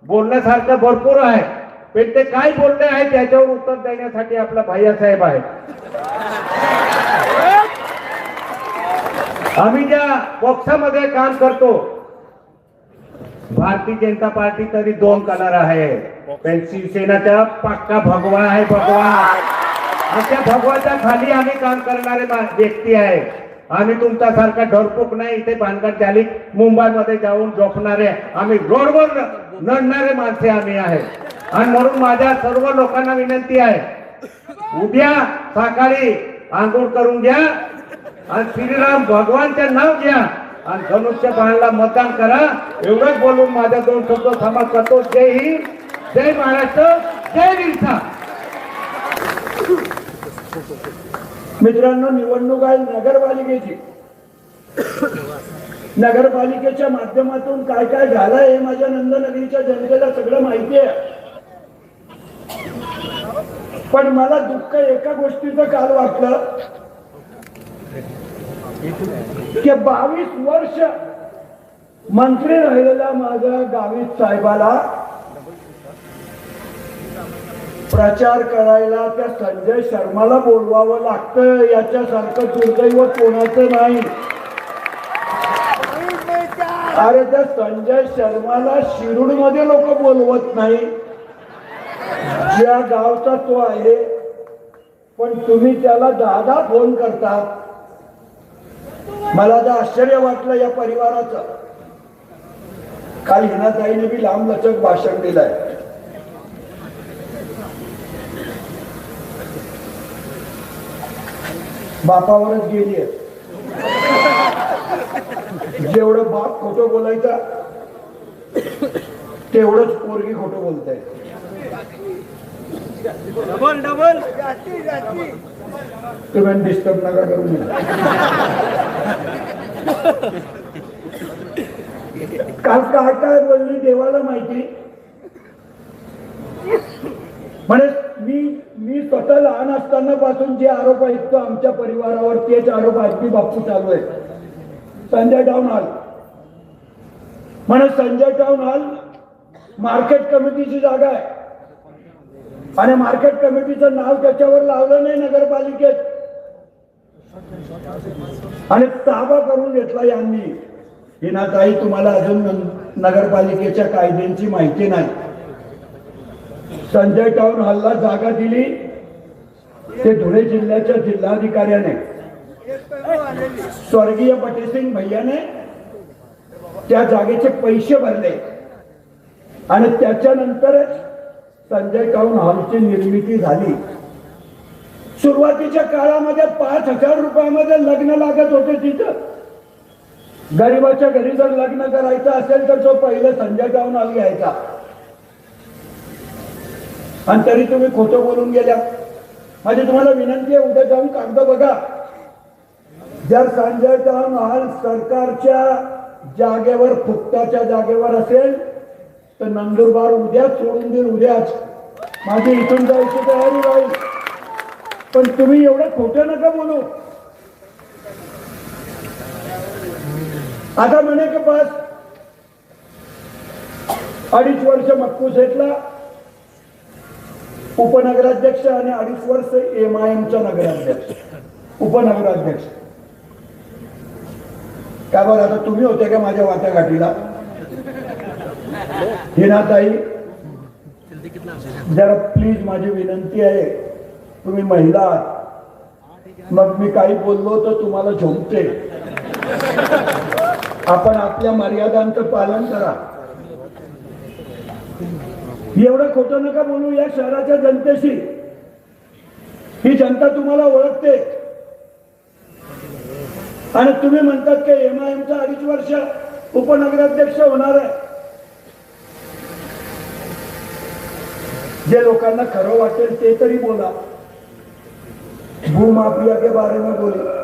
बोलण्यासारखं भरपूर आहे. पण ते काय बोलले आहे त्याच्यावर उत्तर देण्यासाठी आपला भैयासाहेब आहे. आम्ही ज्या पक्षामध्ये काम करतो भारतीय जनता पार्टी तरी 2 कलर आहे. पण शिवसेनाचा पक्का भगवा आहे. भगवा त्या भगवाच्या खाली आम्ही काम करणारे व्यक्ती आहे. आम्ही तुमच्यासारखा डरपोक नाही. इथे भानगड झाली मुंबईमध्ये जाऊन झोपणारे आम्ही रोडवर लढणारे माणसे आम्ही आहे. आणि म्हणून माझ्या सर्व लोकांना विनंती आहे. उद्या सकाळी आंघोळ करून घ्या आणि श्रीराम भगवानचे नाव घ्या आणि धनुष्य बाणला मतदान करा. एवढंच बोलून माझ्या 2 शब्द समाप्त करतो. जय हिंद, जय महाराष्ट्र, जय विरसा. मित्रांनो, निवडणूक आहे नगरपालिकेची. नगरपालिकेच्या माध्यमातून काय काय झालंय हे माझ्या नंदनगरीच्या जनतेला सगळं माहिती आहे. पण मला दुःख एका गोष्टीचं काल वाटलं की 22 वर्ष मंत्री राहिलेल्या माझ्या गावित साहेबाला प्रचार करायला त्या संजय शर्माला बोलवावं लागतं. याच्यासारखं दुर्दैव कोणाचं नाही. अरे त्या संजय शर्माला शिरूड मध्ये लोक बोलवत नाही. ज्या गावचा तो आहे. पण तुम्ही त्याला 10 फोन करतात. मला तर आश्चर्य वाटलं या परिवाराचं. काल हिनाताईने बी लांब लचक भाषण दिलंय. बापावरच गेली. जेवढं बाप खोटं बोलायचा तेवढंच पोरगी खोटं बोलताय. डबल तुम्ही डिस्टर्ब नका करू. काल काय काय बोलली देवाला माहिती. म्हणजे मी स्वतः लहान असताना पासून जे आरोप ऐकतो आमच्या परिवारावर तेच आरोप आजबी बापू चालू आहे. संजय टाउन हॉल म्हणजे संजय टाउन हॉल मार्केट कमिटीची जागा आहे. आणि मार्केट कमिटीचं नाव त्याच्यावर लावलं नाही नगरपालिकेत. आणि ताबा करून घेतला यांनी. हिनाताई, तुम्हाला अजून नगरपालिकेच्या कायद्यांची माहिती नाही. संजय टाउन हॉलला जागा दिली ते धुळे जिल्ह्याच्या जिल्हाधिकाऱ्याने, स्वर्गीय बटेसिंग भैयाने त्या जागेचे पैसे भरले आणि त्याच्यानंतरच संजय टाऊन हॉलची निर्मिती झाली. सुरुवातीच्या काळामध्ये 5,000 रुपयामध्ये लग्न लागत होते. तिथं गरीबाच्या घरी जर लग्न करायचं असेल तर तो पहिले संजय टाऊन हॉल घ्यायचा. आणि तरी तुम्ही खोटं बोलून गेल्या. माझी तुम्हाला विनंती आहे, उद्या जाऊन कागद बघा. जर संजय टाऊन हॉल सरकारच्या जागेवर, फुकटाच्या जागेवर असेल तर नंदुरबार उद्याच सोडून देईल. उद्याच माझी इथून जायची तयारी राहील. पण तुम्ही एवढं खोटं नका बोलू. आता म्हणे की बस 2.5 वर्ष मक्कू सेठला उपनगराध्यक्ष आणि 2.5 वर्ष MIMचा नगराध्यक्ष, उपनगराध्यक्ष. काय बरं, आता तुम्ही होते का माझ्या वाटाघाटीला? हिनाताई, जरा प्लीज माझी विनंती आहे, तुम्ही महिला आहात, मग मी काही बोललो तर तुम्हाला झोंबते. आपण आपल्या मर्यादांचं पालन करा. एवढं खोटं नका बोलू या शहराच्या जनतेशी. ही जनता तुम्हाला ओळखते. आणि तुम्ही म्हणतात की MIMचा 2.5 वर्ष उपनगराध्यक्ष होणार आहे. जे लोकांना खरं वाटेल ते तरी बोला. भूमाफिया के बारे में बोले.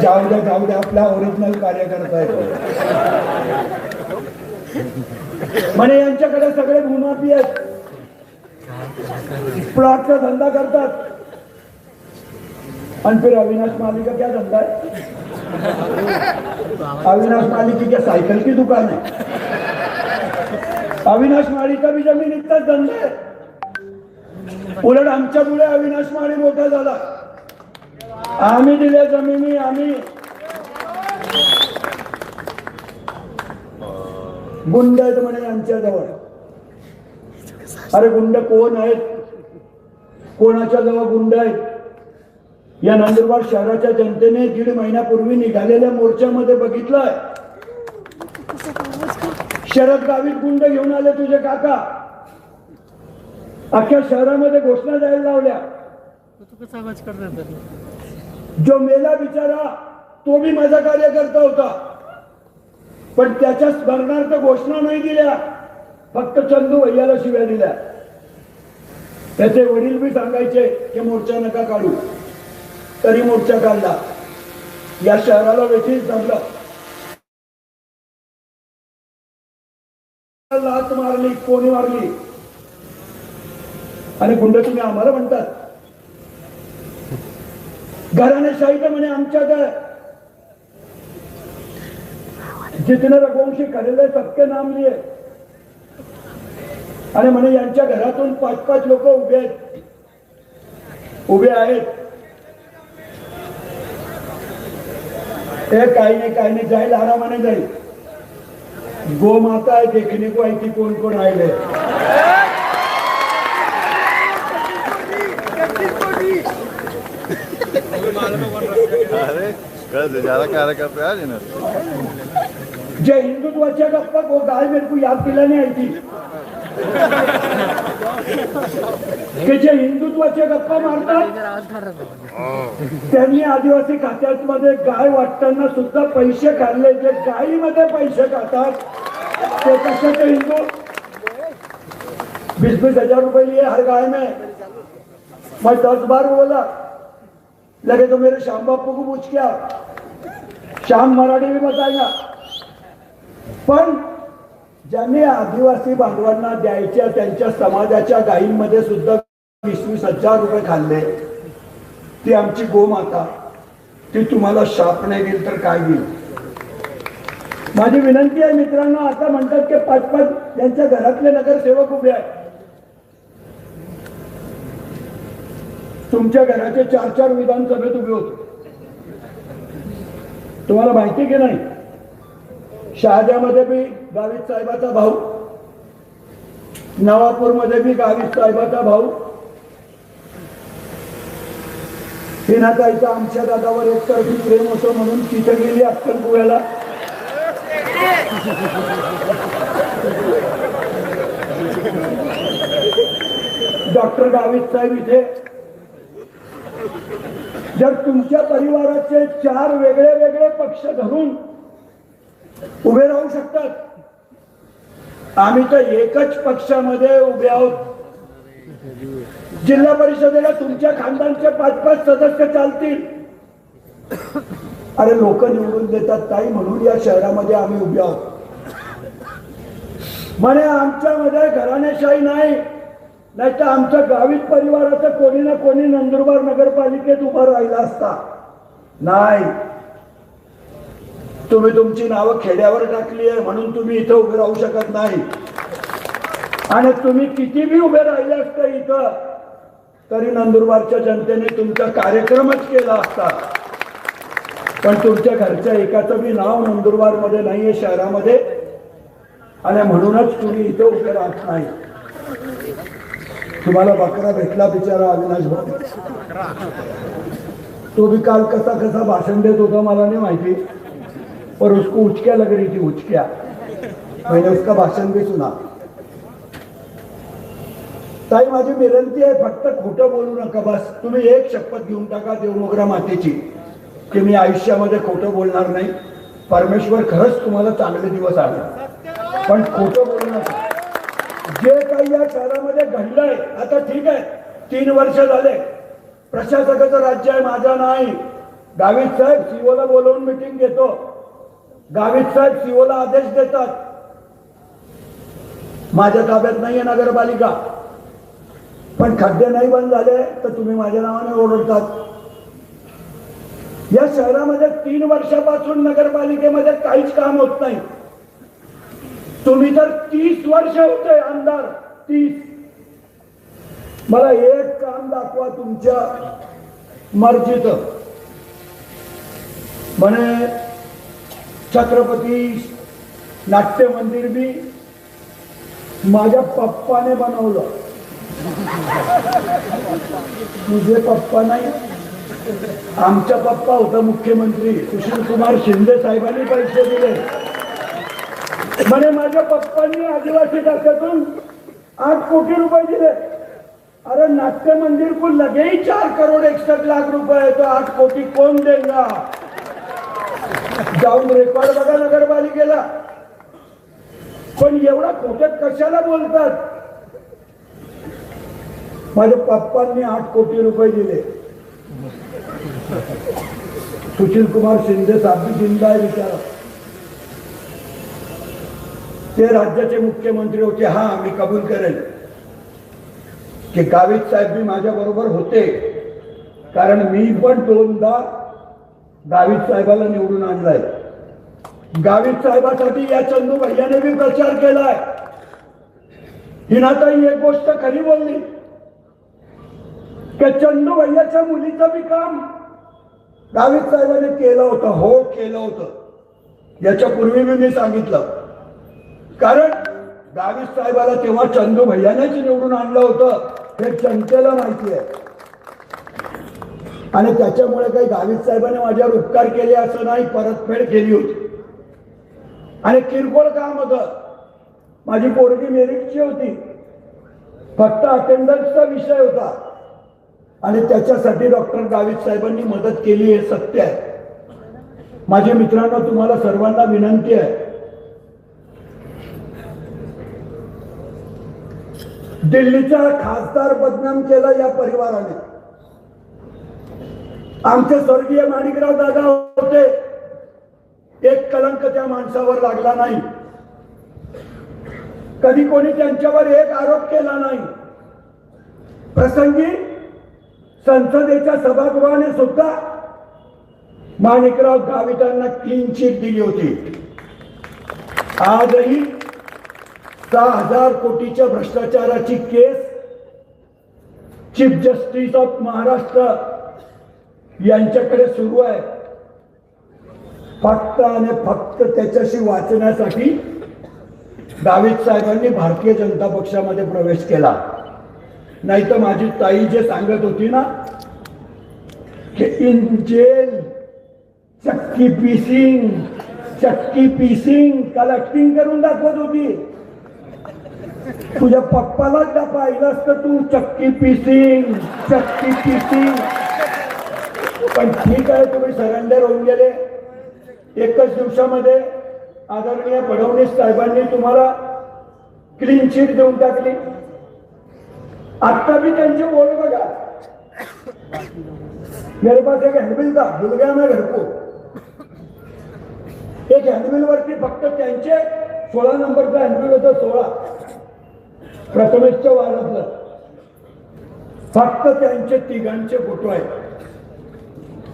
जाऊ द्या आपला ओरिजिनल कार्यकर्ता आहे. म्हणे यांच्याकडे सगळे भूमाफी आहेत, प्लॉटचा धंदा करतात. आणि फिर अविनाश माली का क्या धंधा है? अविनाश माली की क्या साइकिल की दुकान है? अविनाश माळी का भी जमीन इतकाच धंदा आहे. उलट आमच्यामुळे अविनाश माळी मोठा झाला. आम्ही दिल्या जमिनी. आम्ही गुंड आहेत म्हणे आमच्याजवळ. अरे गुंड कोण आहेत? कोणाच्या जवळ गुंड आहेत? या नंदुरबार शहराच्या जनतेने 1.5 महिन्यापूर्वी निघालेल्या मोर्चामध्ये बघितलंय. शरद गावित गुंड घेऊन आले तुझे काका. अख्ख्या शहरामध्ये घोषणा द्यायला लावल्या. जो मेला बिचारा तो भी माझा कार्यकर्ता होता, पण त्याच्या स्मरणार्थ घोषणा नाही दिल्या, फक्त चंदू भैयाला शिव्या दिल्या. त्याचे वडील बी सांगायचे की मोर्चा नका काढू, तरी मोर्चा काढला. या शहराला वेठीस जमलं. लात मारली, कोणी मारली. आणि गुंड तुम्ही आम्हाला म्हणतात. घराणेशाही तर म्हणे आमच्यात आहे. जितने रघुवंशी खरेले सबके नाम लिए. आणि म्हणे यांच्या घरातून 5-5 लोक उभे आहेत. काही नाही जाईल, आरामाने जाईल. गो माता है, देखने को आई थी कौन कौन आए. जय हिंदुत्वाच्या गप्पा वो गाय मेरे को याद दिलाने आई थी की जे हिंदुत्वाच्या गप्पा मारतात त्यांनी आदिवासी खात्यामध्ये गाय वाटताना सुद्धा पैसे काढले. जे गायीमध्ये पैसे खातात ते कशाचे हिंदू? 20-20 हजार रुपये लिए हर गाय में. मैं 10 बार बोला, लगे तो मेरे श्याम बापू को पूछ क्या, श्याम मराठी भी बताएगा. पण ज्यांनी आदिवासी बांधवांना द्यायच्या त्यांच्या समाजाच्या गायींमध्ये सुद्धा 20-20 हजार रुपये खाल्ले. ती आमची गोमाता, ती तुम्हाला शाप नाही देईल तर काय देईल? माझी विनंती आहे मित्रांनो. आता म्हणतात की 5-5 त्यांच्या घरातले नगरसेवक उभे आहेत. तुमच्या घराचे 4-4 विधानसभेत उभे होते. तुम्हाला माहिती की नाही? शहाद्यामध्ये बी गावित साहेबाचा भाऊ नवापूरमध्ये मी गावित साहेबाचा भाऊ हिनाताईचं आमच्या दादावर एकतर्फी प्रेम होतं म्हणून तिथे गेली अक्कलकुव्याला. डॉक्टर गावित साहेब इथे. जर तुमच्या परिवाराचे 4 वेगळे वेगळे पक्ष धरून उभे राहू शकतात, आम्ही तर एकच पक्षामध्ये उभे आहोत. जिल्हा परिषदेला तुमच्या खानदानचे 5-5 सदस्य चालतील. अरे लोक निवडून देतात ताई, म्हणून या शहरामध्ये आम्ही उभे आहोत. म्हणे आमच्यामध्ये घराणेशाही नाही, नाहीतर आमच्या गावित परिवाराचं कोणी ना कोणी नंदुरबार नगरपालिकेत उभा राहिला असता. नाही, तुम्ही तुमची नावं खेड्यावर टाकली आहे म्हणून तुम्ही इथं उभे राहू शकत नाही. आणि तुम्ही किती बी उभे राहिले असते इथं तरी नंदुरबारच्या जनतेने तुमचा कार्यक्रमच केला असता. पण तुमच्या घरच्या एकाचं बी नाव नंदुरबार मध्ये नाहीये शहरामध्ये, आणि म्हणूनच तुम्ही इथं उभे राहत नाही. तुम्हाला बकरा भेटला बिचारा अविनाश भाऊ, तो भी काल कसा कसा भाषण देत होता मला नाही माहिती, पर उसको उचक्या लग रही थी, उचक्या. मैंने उसका भाषण भी सुना. ताई माझी विनंती आहे, फक्त खोटं बोलू नका बस. तुम्ही एक शपथ घेऊन टाका देवमोगरा मातेची की मी आयुष्यामध्ये खोटं बोलणार नाही. परमेश्वर खरंच तुम्हाला चांगले दिवस आले, पण खोटं बोलू नका. जे काही या शहरामध्ये घडलंय, आता ठीक आहे 3 वर्ष झाले, प्रशासकाचं राज्य आहे, माझा नाही. गावित साहेब सीओला बोलवून मीटिंग घेतो, गावित साहेब सीओला आदेश देतात. माझ्या ताब्यात नाहीये नगरपालिका, पण खड्डे नाही बंद झाले तर तुम्ही माझ्या नावाने ओरडतात. या शहरामध्ये 3 वर्षापासून नगरपालिकेमध्ये काहीच काम होत नाही. तुम्ही तर 30 वर्ष होते आमदार, 30. मला एक काम दाखवा तुमच्या मर्जीचं. म्हणे छत्रपती नाट्य मंदिर बी माझ्या पप्पाने बनवलं. तुझे पप्पा नाही, आमचा पप्पा होता मुख्यमंत्री सुशील कुमार शिंदे साहेबांनी पैसे दिले. म्हणे माझ्या पप्पांनी आदिवासी खात्यातून 8 कोटी रुपये दिले. अरे नाट्य मंदिर को लगे ही 4 करोड़ 61 लाख रुपए, तो 8 कोटी कौन देगा? जाऊन रेकॉर्ड बघा नगरपालिकेला. पण एवढा खोटं कशाला बोलतात? माझ्या पप्पांनी 8 कोटी रुपये दिले. सुशील कुमार शिंदे साहेब जिंदा आहे विचारा, ते राज्याचे मुख्यमंत्री होते. हा मी कबूल करेल की गावित साहेब बी माझ्या बरोबर होते, कारण मी पण 2दा गावित साहेबाला निवडून आणलाय. गावित साहेबासाठी या चंदू भैयाने बी प्रचार केलाय. हिनाताई एक गोष्ट खरी बोलली की चंदू भैयाच्या मुलीचं बी काम गावित साहेबांनी केलं होतं. हो केलं होतं, याच्यापूर्वी मी सांगितलं. कारण गावित साहेबाला तेव्हा चंदू भैयानेच निवडून आणलं होतं हे जनतेला माहिती आहे. आणि त्याच्यामुळे काही गावित साहेबांनी माझ्यावर उपकार केले असं नाही, परतफेड केली होती. आणि किरकोळ काम होतं. माझी पोरगी मेरिटची होती, फक्त अटेंडन्सचा विषय होता, आणि त्याच्यासाठी डॉक्टर गावित साहेबांनी मदत केली हे सत्य आहे. माझे मित्रांनो, तुम्हाला सर्वांना विनंती आहे, दिल्लीचा खासदार बदनाम केला या परिवाराने. आमचे स्वर्गीय माणिकराव दादा होते, एक कलंक त्या माणसावर लागला नाही. कधी कोणी त्यांच्यावर एक आरोप केला नाही. प्रसंगी संसदेच्या सभागृहाने सुद्धा माणिकराव गावितांना क्लीन चिट दिली होती. आजही 6,000 कोटीच्या भ्रष्टाचाराची केस चीफ जस्टिस ऑफ महाराष्ट्र यांच्याकडे सुरू आहे. फक्त आणि फक्त त्याच्याशी वाचण्यासाठी दावीद साहेबांनी भारतीय जनता पक्षामध्ये प्रवेश केला. नाही तर माझी ताई जे सांगत होती ना की इन जेल चक्की पीसिंग कलेक्टिंग करून दाखवत होती. तुझ्या पप्पालाच पाहिलं असतं तू चक्की पीसिंग. पण ठीक आहे, तुम्ही सरेंडर होऊन गेले. एकच दिवसामध्ये आदरणीय फडणवीस साहेबांनी तुम्हाला क्लीन चिट देऊन टाकली. आता भी त्यांचे बोल बघा. मेरे पास एक हँडबिल था, भूल गया मैं घर को. एक हँडबिल वरती फक्त त्यांचे 16 नंबरचा हँडबिल होतं. 16 प्रथमेशच्या वार्डातलं. फक्त त्यांचे तिघांचे फोटो आहेत.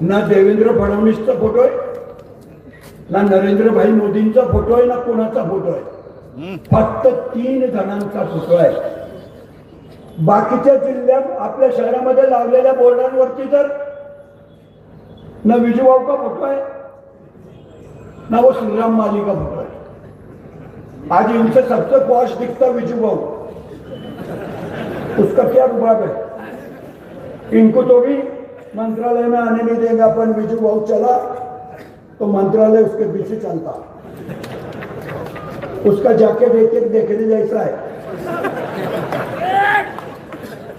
ना देवेंद्र फडणवीसचा फोटो आहे, ना नरेंद्रभाई मोदींचा फोटो आहे, ना कोणाचा फोटो आहे. फक्त 3 जणांचा फोटो आहे. बाकीच्या जिल्ह्यात आपल्या शहरामध्ये लावलेल्या बोर्डांवरती तर ना विजूभाऊ का फोटो है, ना वो श्रीराम माली का फोटो है. आज इनसे सबसे पॉश दिखता विजूभाऊ. उसका क्या रुबाब है. इनको तो भी मंत्रालय में आने नहीं देंगे अपन. विजूभाऊ चला तो मंत्रालय उसके पीछे चलता. उसका जैकेट एक देखने जैसा है.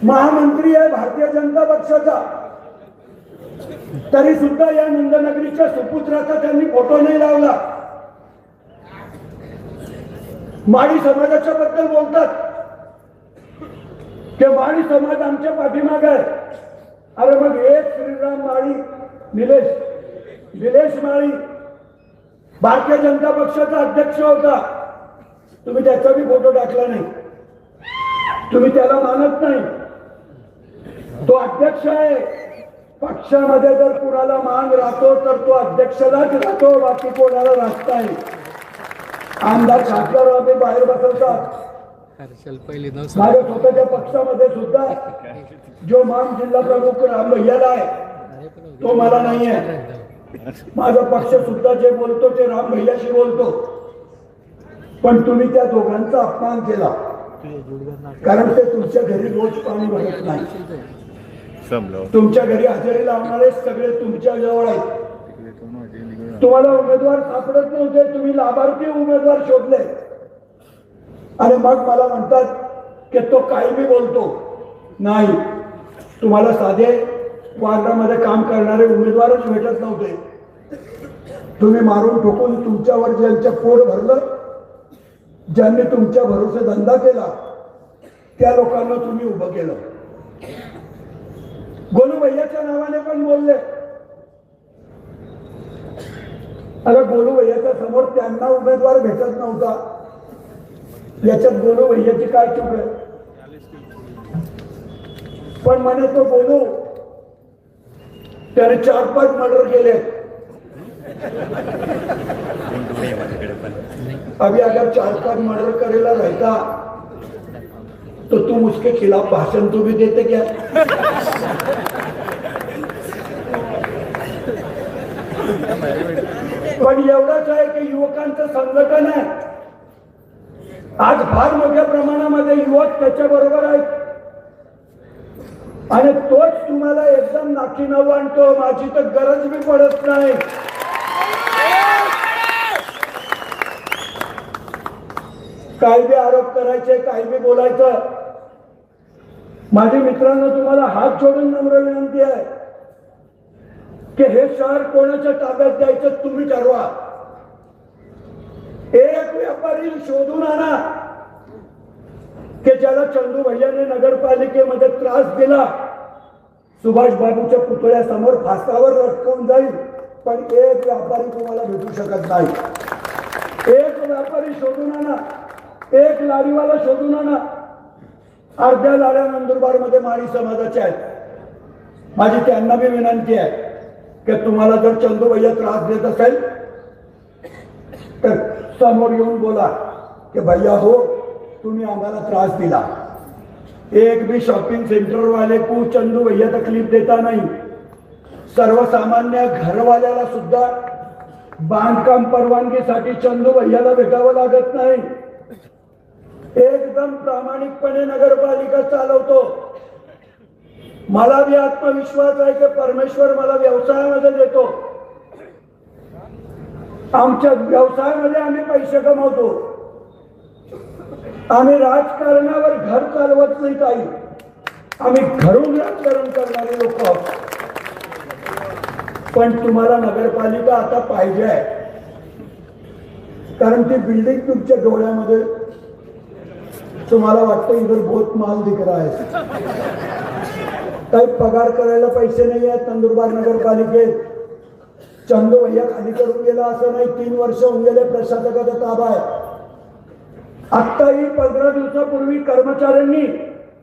महामंत्री आहे भारतीय जनता पक्षाचा, तरी सुद्धा या नंदनगरीच्या सुपुत्राचा त्यांनी फोटो नाही लावला. माळी समाजाच्या बद्दल बोलतात की माळी समाज आमच्या पाठीमागे आहे. अरे मग एक श्रीराम माळी, निलेश माळी भारतीय जनता पक्षाचा अध्यक्ष होता. तुम्ही त्याचा भी फोटो टाकला नाही. तुम्ही त्याला मानत नाही. तो अध्यक्ष आहे. पक्षामध्ये जर कुणाला मान राहतो तर तो अध्यक्षालाच राहतो, बाकी कोणाला राहत नाही. आमदार खासदार बाहेर बसवतात. माझ्या स्वतःच्या पक्षामध्ये सुद्धा जो मान जिल्हा प्रमुख राम भैयाला आहे तो मला नाही आहे. माझा पक्ष सुद्धा जे बोलतो ते राम भैयाशी बोलतो. पण तुम्ही त्या दोघांचा अपमान केला, कारण ते तुमच्या घरी रोज पाणी भरत नाही. तुमच्या घरी हजेरी लावणारे सगळे तुमच्या जवळ आहेत. तुम्हाला उमेदवार सापडत नव्हते, तुम्ही लाभार्थी उमेदवार शोधले आणि मग मला म्हणतात की तो काही बी बोलतो. नाही, तुम्हाला साधे वार्डामध्ये काम करणारे उमेदवारच भेटत नव्हते. तुम्ही मारून ठोकून तुमच्यावर ज्यांचं पोट भरलं, ज्यांनी तुमच्या भरोसे धंदा केला, त्या लोकांना तुम्ही उभं केलं. गोलू भैयाच्या नावाने पण बोलले. अरे गोलू भैयाच्या समोर त्यांना उमेदवार भेटत नव्हता. याच्यात गोलू भैयाची काय चूक आहे. पण म्हणे तो गोलू त्याने 4-5 मर्डर केले. अभी अगर 4-5 मर्डर करेला रहता तो तुम उसके खिलाफ भाषण तो भी देते क्या. पण एवढंच आहे की युवकांचं संघटन आहे. आज फार मोठ्या प्रमाणामध्ये युवक त्याच्या बरोबर आहेत आणि तोच तुम्हाला एकदम नाकीनऊ आणतो. माझी तर गरज बी पडत नाही. काही बी आरोप करायचे, काही बी बोलायचं. माझ्या मित्रांनो, तुम्हाला हात जोडून नम्र विनंती आहे की हे शहर कोणाच्या ताब्यात द्यायचं तुम्ही ठरवा. एक व्यापारी शोधून आणा की ज्याला चंदू भैयाने नगरपालिकेमध्ये त्रास दिला. सुभाष बाबूच्या पुतळ्यासमोर फासावर लटकवून जाईल, पण एक व्यापारी तुम्हाला भेटू शकत नाही. एक व्यापारी शोधून आणा, एक लाडीवाला शोधून आणा. अर्ध्या लाड्या नंदुरबार मध्ये माळी समाजाच्या आहेत. माझी त्यांना बी विनंती आहे की तुम्हाला जर चंदू भैया त्रास देत असेल तर समोर येऊन बोला की भैया हो, तुम्ही आम्हाला त्रास दिला. एक भी शॉपिंग सेंटर वाले को चंदू भैया तकलीफ देता नहीं. सर्वसामान्य घरवाल्याला सुद्धा बांधकाम परवानगीसाठी चंदू भैयाला भेटावं लागत नाही. एकदम प्रामाणिकपणे नगरपालिका चालवतो. मला बी आत्मविश्वास आहे की परमेश्वर मला व्यवसायामध्ये देतो. आमच्या व्यवसायामध्ये आम्ही पैसे कमवतो. आम्ही राजकारणावर घर चालवत नाही काही. आम्ही घरून राजकारण करणारे लोक आहोत. पण तुम्हाला नगरपालिका आता पाहिजे आहे, कारण ती बिल्डिंग तुमच्या डोळ्यामध्ये, तुम्हाला वाटतं इधर बहुत माल दिख रहा है. काही पगार करायला पैसे नाही आहेत नंदुरबार नगरपालिकेत. चंदू भैया खाली करून गेला असं नाही. 3 वर्ष होऊन गेले प्रशासकाचा ताबा आहे. आत्ताही 15 दिवसापूर्वी कर्मचाऱ्यांनी,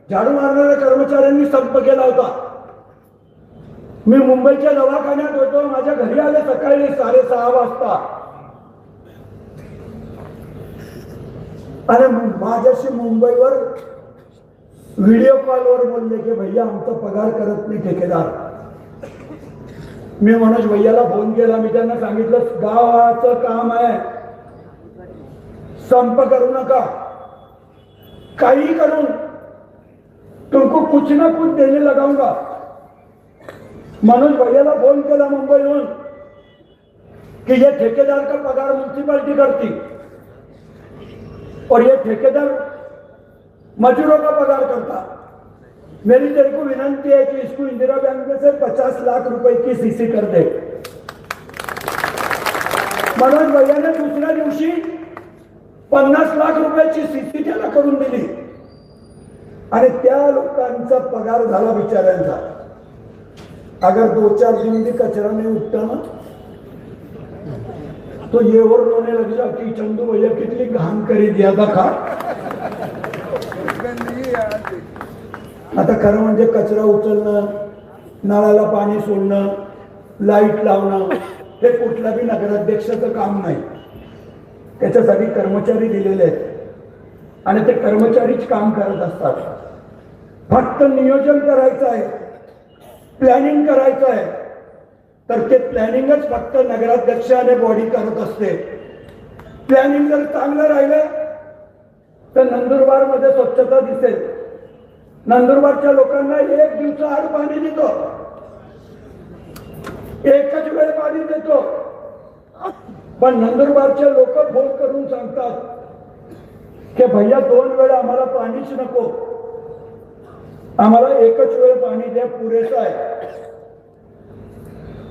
झाडू मारणाऱ्या कर्मचाऱ्यांनी संप केला होता. मी मुंबईच्या दवाखान्यात होतो. माझ्या घरी आले सकाळी 6:30 वाजता आणि माझ्याशी मुंबईवर व्हिडिओ कॉलवर बोलले की भैया आमचा पगार करत नाही ठेकेदार. मी मनोज भैयाला फोन केला. मी त्यांना सांगितलं गावाचं काम आहे, संप करू नका. काही करून तुमको कुछ ना कुछ देने लगाऊंगा. मनोज भैयाला फोन केला मुंबईहून कि ये ठेकेदार का पगार म्युनिसिपालिटी करती और ये ठेकेदार मजदूरों का पगार करता. मेरी तेरे को विनंती है कि इसको इंदिरा बैंक में से 50 लाख रुपए की सीसी कर दे. मनोज भैयाने दुसऱ्या दिवशी 50 लाख रुपयाची सीसी त्याला करून दिली आणि त्या लोकांचा पगार झाला बिचाऱ्यांचा. अगर 2-4 दिन भी कचरा नहीं उठता ना तो ये और रोने लग जा कि चंदू भैया कितनी घाण करी दिया था खा. आता खरं म्हणजे कचरा उचलणं, नळाला पाणी सोडणं, लाईट लावणं हे कुठल्या बी नगराध्यक्षाचं काम नाही. त्याच्यासाठी कर्मचारी दिलेले आहेत आणि ते कर्मचारीच काम करत असतात. फक्त नियोजन करायचं आहे, प्लॅनिंग करायचं आहे, तर ते प्लॅनिंगच फक्त नगराध्यक्ष आणि बॉडी करत असते. प्लॅनिंग जर चांगलं राहिलं तर नंदुरबार मध्ये स्वच्छता दिसेल. नंदुरबारच्या लोकांना 1 दिवसाआड पाणी देतो, एकच वेळ पाणी देतो. पण नंदुरबारचे लोक फोन करून सांगतात की भैया 2 वेळ आम्हाला पाणीच नको, आम्हाला एकच वेळ पाणी द्या, पुरेसं आहे.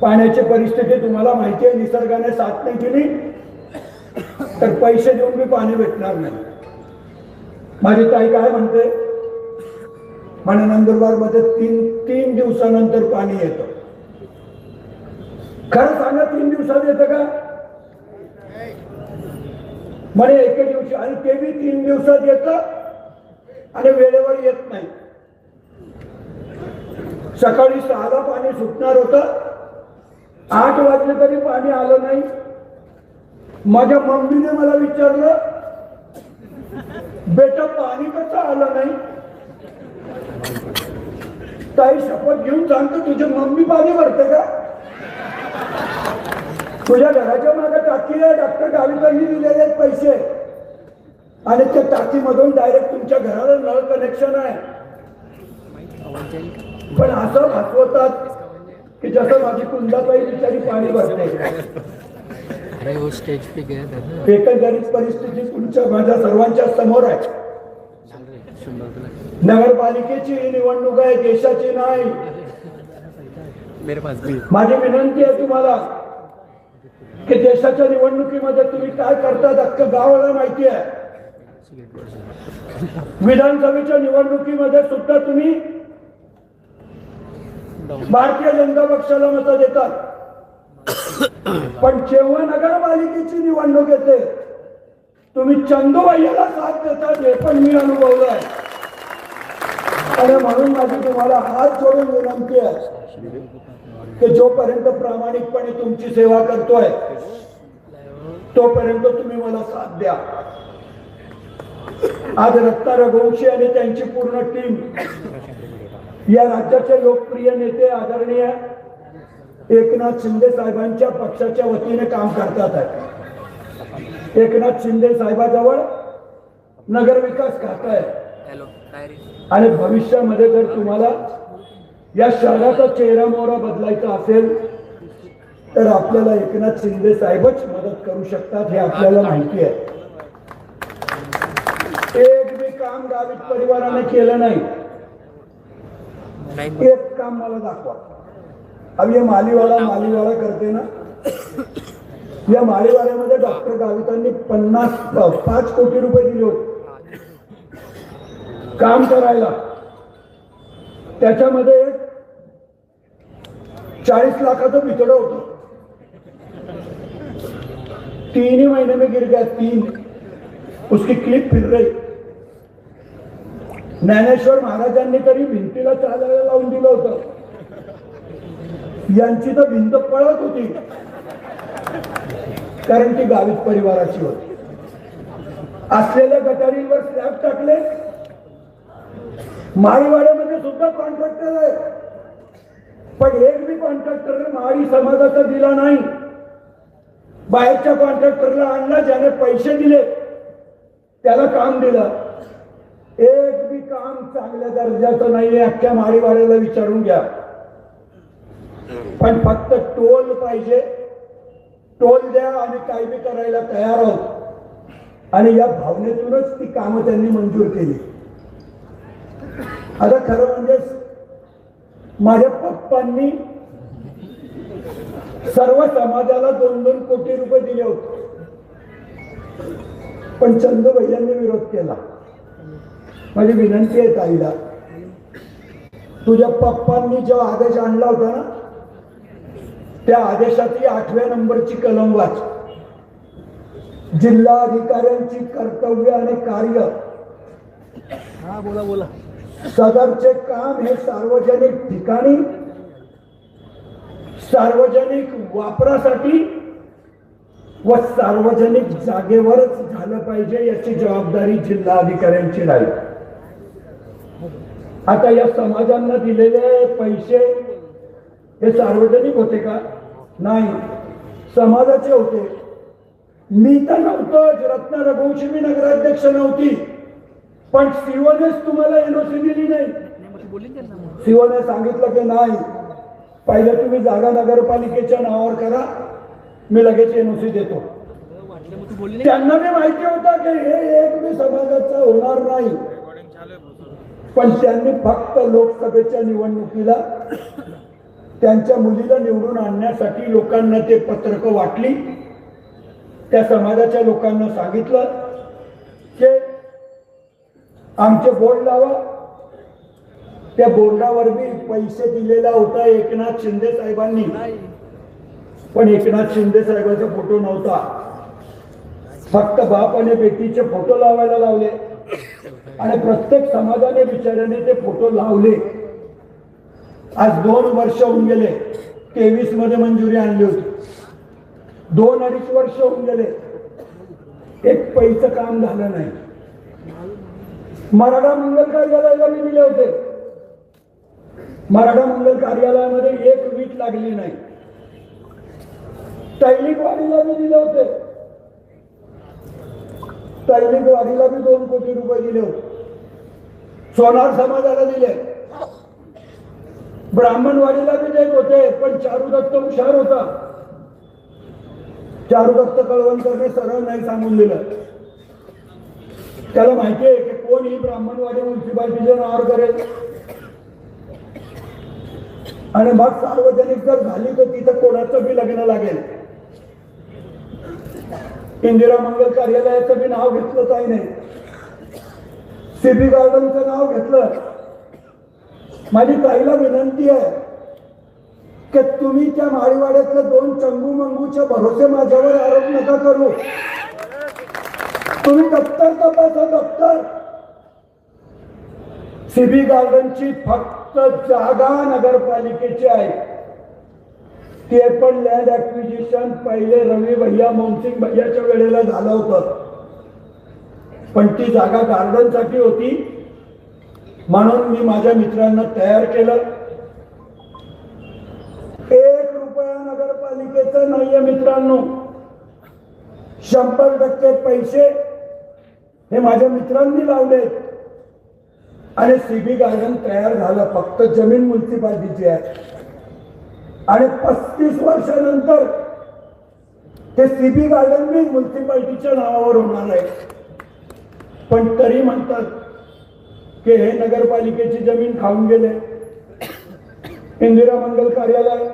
पाण्याची परिस्थिती तुम्हाला माहिती आहे. निसर्गाने साथ नाही केली तर पैसे देऊन मी पाणी भेटणार नाही. माझी ताई काय म्हणते, म्हणे नंदुरबार मध्ये 3 दिवसानंतर पाणी येतं. खरं सांगा 3 दिवसात येतं का? म्हणे एके दिवशी, आणि ते बी 3 दिवसात येतं आणि वेळेवर येत नाही. सकाळी 6ला पाणी सुटणार होतं, 8 वाजले तरी पाणी आलं नाही. माझ्या मम्मीने मला विचारलं बेटा पाणी कसं आलं नाही? ताई शपथ घेऊन सांगतो तुझी मम्मी पाणी भरते का? तुझ्या घराच्या मागे टाकी आहे, डॉक्टर गावीकरनी दिलेले आहेत पैसे आणि त्या टाकीमधून डायरेक्ट तुमच्या घराला नळ कनेक्शन आहे. पण असं भासवतात की जसं माझी कुंदाताई बिचारी पाणी भरते. एकंदरीत परिस्थिती तुमच्या माझ्या सर्वांच्या समोर आहे. नगरपालिकेची ही निवडणूक आहे, देशाची नाही. माझी विनंती आहे तुम्हाला की देशाच्या निवडणुकीमध्ये तुम्ही काय करतात अख्खं गावाला माहिती आहे. विधानसभेच्या निवडणुकीमध्ये सुद्धा तुम्ही भारतीय जनता पक्षाला मतं देतात, पण जेव्हा नगरपालिकेची निवडणूक येते तुम्ही चंदू भैयाला साथ देतात, हे पण मी अनुभवलं आहे. आणि म्हणून माझी तुम्हाला हात जोडून विनंती आहे की जोपर्यंत प्रामाणिकपणे तुमची सेवा करतोय तोपर्यंत तुम्ही मला साथ द्या. आज रत्ना रघुवंशी आणि त्यांची पूर्ण टीम या राज्याचे लोकप्रिय नेते आदरणीय एकनाथ शिंदे साहेबांच्या पक्षाच्या वतीने काम करतात आहे. एकनाथ शिंदे साहेबाजवळ नगरविकास खातं आहे आणि भविष्यामध्ये जर तुम्हाला या शहराचा चेहरा मोहरा बदलायचा असेल तर आपल्याला एकनाथ शिंदे साहेबच मदत करू शकतात हे आपल्याला माहिती आहे. एक बी काम गावित परिवाराने केलं नाही. एक काम मला दाखवा. अभी मालीवाला करते ना, या माळीवाड्यामध्ये डॉक्टर गावितांनी 5 कोटी रुपये दिले होते काम करायला. त्याच्यामध्ये 40 लाखाचं बितडं होतं. 3 महीने में गिर गया. 3 उसकी क्लिप फिर रही. ज्ञानेश्वर महाराजांनी तरी भिंतीला चालायला लावून दिलं होतं. यांची तर भिंत पळत होती कारण ती गावित परिवाराची होती. असलेल्या गटारींवर स्लॅब टाकले. माळीवाड्यामध्ये सुद्धा कॉन्ट्रॅक्टर आहे पण एक बी कॉन्ट्रॅक्टरने माळी समाजाचा दिला नाही. बाहेरच्या कॉन्ट्रॅक्टरला आणला ज्याने पैसे दिले त्याला काम दिलं. एक बी काम चांगल्या दर्जाचं नाहीये. अख्ख्या माळीवाड्याला विचारून घ्या. पण फक्त टोल पाहिजे. टोल द्या आणि काही बी करायला तयार आहोत आणि या भावनेतूनच ती कामं त्यांनी मंजूर केली. आता खरं म्हणजे माझ्या पप्पांनी सर्व समाजाला 2-2 कोटी रुपये दिले होते पण चंदू भैयांनी विरोध केला. माझी विनंती आहे ताईला, तुझ्या पप्पांनी जो आदेश आणला होता ना त्या आदेशाची 8व्या नंबरची कलम वाच. जिल्हा अधिकाऱ्यांची कर्तव्य आणि कार्य. बोला. सदरचे काम हे सार्वजनिक ठिकाणी सार्वजनिक वापरासाठी व सार्वजनिक जागेवरच झालं पाहिजे याची जबाबदारी जिल्हा अधिकाऱ्यांची राहील. आता या समाजांना दिलेले पैसे हे सार्वजनिक होते का? नाही, समाजाचे होते. मी तर नव्हतोच. रत्ना रघुवंशी मी नगराध्यक्ष नव्हती पण सीओनेच तुम्हाला एनओसी दिली नाही. सीओने सांगितलं की नाही पहिले तुम्ही जागा नगरपालिकेच्या नावावर करा मी लगेच एनओसी देतो. त्यांना मी माहिती होतं की हे एक बी समाजाचं होणार नाही पण त्यांनी फक्त लोकसभेच्या निवडणुकीला त्यांच्या मुलीला निवडून आणण्यासाठी लोकांना ते पत्रक वाटली. त्या समाजाच्या लोकांना सांगितलं की आमचे बोर्ड लावा. त्या बोर्डावर बी पैसे दिलेला होता एकनाथ शिंदे साहेबांनी पण एकनाथ शिंदे साहेबांचा फोटो नव्हता. फक्त बाप आणि बेटीचे फोटो लावायला लावले आणि प्रत्येक समाजाने बिचाऱ्याने ते फोटो लावले. आज 2 वर्ष होऊन गेले. 23 मध्ये मंजुरी आणली होती. 2-2.5 वर्ष होऊन गेले. एक पैसे काम झालं नाही. मराठा मंगल कार्यालयाला मी दिले होते. मराठा मंगल कार्यालयामध्ये 1 वीट लागली नाही. तैलिकवाडीला मी दिले होते. तैलिकवाडीला मी 2 कोटी रुपये दिले होते. सोनार समाजाला दिले. ब्राह्मणवाडीला बी देत होते पण चारुदत्त हुशार होता. चारुदत्त कळवणकरने सरळ नाही सांगून दिलं. त्याला माहिती आहे की कोण ही ब्राह्मणवाडी म्युन्सिपाल्टीच्या नावावर करेल आणि मग सार्वजनिक जर झाली तर तिथं कोणाचं बी लग्न लागेल. इंदिरा मंगल कार्यालयाचं बी नाव घेतलं काही नाही. सीबी गार्डनचं नाव घेतलं. माझी ताईला विनंती आहे की तुम्ही त्या माळीवाड्यातल्या 2 चंगू मंगूच्या भरोसे माझ्यावर आरोप नका करू. तुम्ही दप्तर तपासा. दप्तर सीबी गार्डनची फक्त जागा नगरपालिकेची आहे. ते पण लँड ऍक्विजिशन पहिले रवी भैया मोहनसिंग भैयाच्या वेळेला झालं होतं पण ती जागा गार्डनसाठी होती म्हणून मी माझ्या मित्रांना तयार केलं. 1 रुपया नगरपालिकेचा नाहीये मित्रांनो. 100% पैसे हे माझ्या मित्रांनी लावले आणि सीबी गार्डन तयार झालं. फक्त जमीन म्युन्सिपाल्टीची आहे आणि 35 वर्षानंतर ते सीबी गार्डन बी म्युन्सिपाल्टीच्या नावावर होणार आहे. पण तरी म्हणतात की हे नगरपालिकेची जमीन खाऊन गेले. इंदिरा मंगल कार्यालय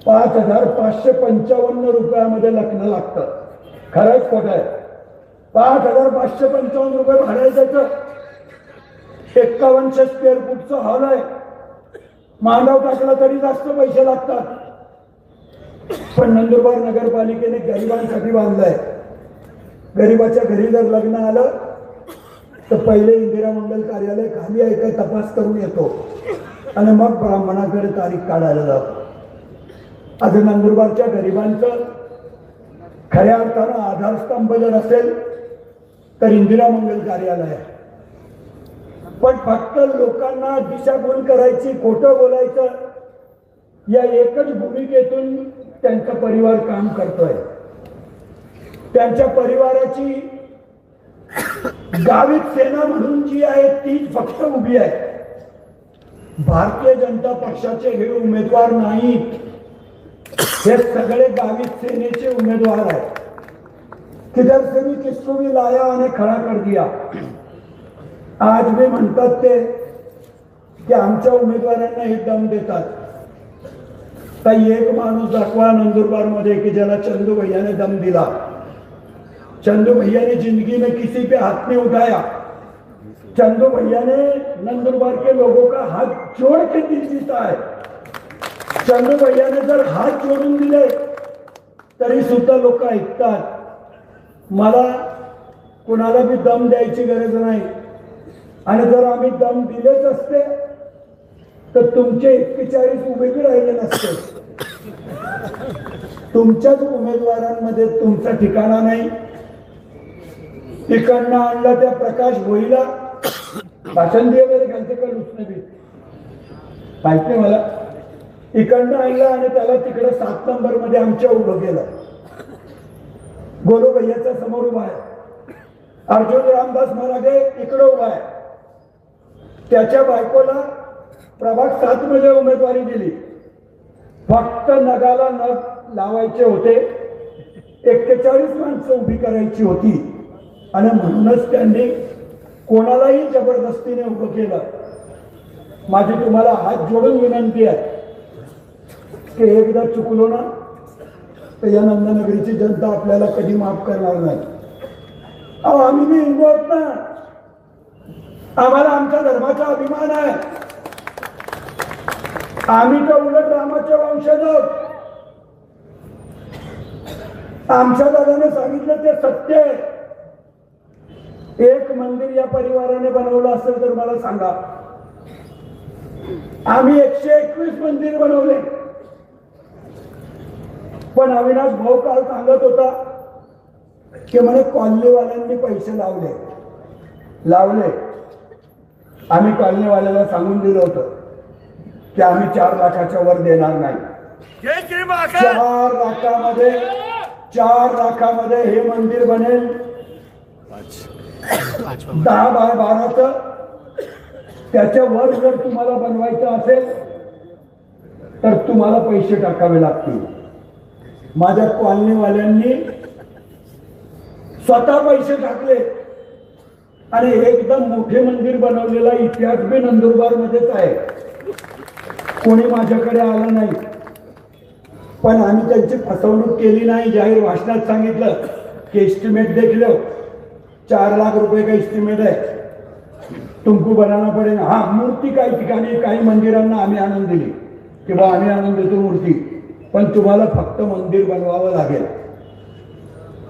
5,555 रुपयामध्ये लग्न लागतं. खरंच खोटं आहे? 5,555 रुपये भाडं आहे त्याचं. 51 स्क्वेअर फूटचं हॉल आहे. मांडव टाकला तरी जास्त पैसे लागतात. पण नंदुरबार नगरपालिकेने गरिबांसाठी बांधलंय. गरिबाच्या घरी जर लग्न आलं तर पहिले इंदिरा मंगल कार्यालय खाली आहे का तपास करून येतो आणि मग ब्राह्मणाकडे तारीख काढायला जातो. आज नंदुरबारच्या गरिबांचं खऱ्या अर्थानं आधारस्तंभ जर असेल तर इंदिरा मंगल कार्यालय आहे. पण फक्त लोकांना दिशाभूल करायची, खोटं बोलायचं या एकच भूमिकेतून त्यांचा परिवार काम करतोय. त्यांच्या परिवाराची गावित सेना म्हणून जी आहे ती फक्त उभी आहे. भारतीय जनता पक्षाचे हे उमेदवार नाहीत. हे सगळे गावित सेनेचे उमेदवार आहेत. किधर से भी किसको भी लाया आणि खडा कर दिया. आज भी म्हणतात ते की आमच्या उमेदवारांना हे दम देतात. तर एक माणूस दाखवा नंदुरबार मध्ये की ज्याला चंदू भैया ने दम दिला. चंदू भैया ने जिंदगी में किसी पे हाथ नहीं उठाया. चंदू भैया ने नंदुरबार के लोगों का हाथ जोड़ के दिल जीता है. चंदू भैया ने जर हात जोडून दिले तरी सुद्धा लोक ऐकतात. मला कुणाला बी दम द्यायची गरज नाही. आणि जर आम्ही दम दिलेच असते तर तुमचे 41 उभे बी राहिले नसते. तुमच्याच उमेदवारांमध्ये तुमचा ठिकाणा नाही. तिकडनं आणला त्या प्रकाश भोईला भाषण वगैरे घालते का लुचणे बी माहिती मला. इकडनं आणला आणि त्याला तिकडे 7 नंबर मध्ये आमच्या उभं केलं. गोलू भैयाच्या समोर उभा आहे. अर्जुन रामदास महाराजे इकडे उभा आहे. त्याच्या बायकोला प्रभाग 7 मध्ये उमेदवारी दिली. फक्त नगाला नग लावायचे होते. 41 माणसं उभी करायची होती आणि म्हणूनच त्यांनी कोणालाही जबरदस्तीने उभं केलं. माझी तुम्हाला हात जोडून विनंती आहे की एकदा चुकलो ना तर या नंदनगरीची जनता आपल्याला कधी माफ करणार नाही. अहो आम्ही बी हिंदू आहोत ना. आम्हाला आमच्या धर्माचा अभिमान आहे. आम्ही तर उलट रामाचे वंशज आहोत. आमच्या दादाने सांगितलं ते सत्य आहे. एक मंदिर या परिवाराने बनवलं असेल तर मला सांगा. आम्ही 121 मंदिर बनवले. पण अविनाश भाऊ काल सांगत होता की म्हणे कॉलनीवाल्यांनी पैसे लावले. आम्ही कॉलनीवाल्याला सांगून दिलं होतं की आम्ही 4 लाखाच्या वर देणार नाही. 4 लाखामध्ये हे मंदिर बनेल. 10 बाय 12चं. त्याच्या वर जर तुम्हाला बनवायचं असेल तर तुम्हाला पैसे टाकावे लागतील. माझ्या कॉलनीवाल्यांनी स्वतः पैसे टाकले आणि एकदम मोठे मंदिर बनवलेला इतिहास बी नंदुरबार मध्येच आहे. कोणी माझ्याकडे आलं नाही. पण आम्ही त्यांची फसवणूक केली नाही. जाहीर भाषणात सांगितलं की एस्टिमेट देख लो, 4 लाख रुपये का एस्टिमेट है, तुमको बनाना पडेगा. हा मूर्ती काही ठिकाणी काही मंदिरांना आम्ही आणून दिली की बा आम्ही आणून देतो मूर्ती, पण तुम्हाला फक्त मंदिर बनवावं लागेल.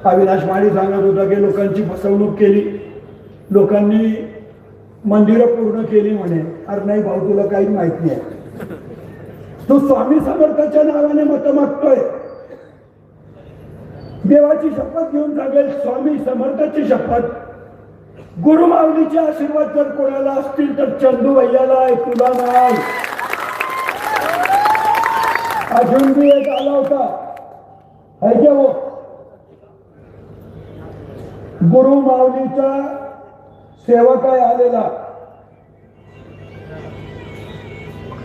अविनाश माळी सांगत होता की लोकांची फसवणूक केली, लोकांनी मंदिरं पूर्ण केली म्हणे. अरे नाही भाऊ, तुला काही माहित नाही. तू स्वामी समर्थाच्या नावाने मत मागतोय. देवाची शपथ घेऊन सांगेल, स्वामी समर्थाची शपथ, गुरु माऊलीचे आशीर्वाद जर कोणाला असतील तर चंदू भैयाला आहे, तुला नाही. अजून भी एक आला होता है क्या वो गुरु माऊलीचा सेवक आहे आलेला,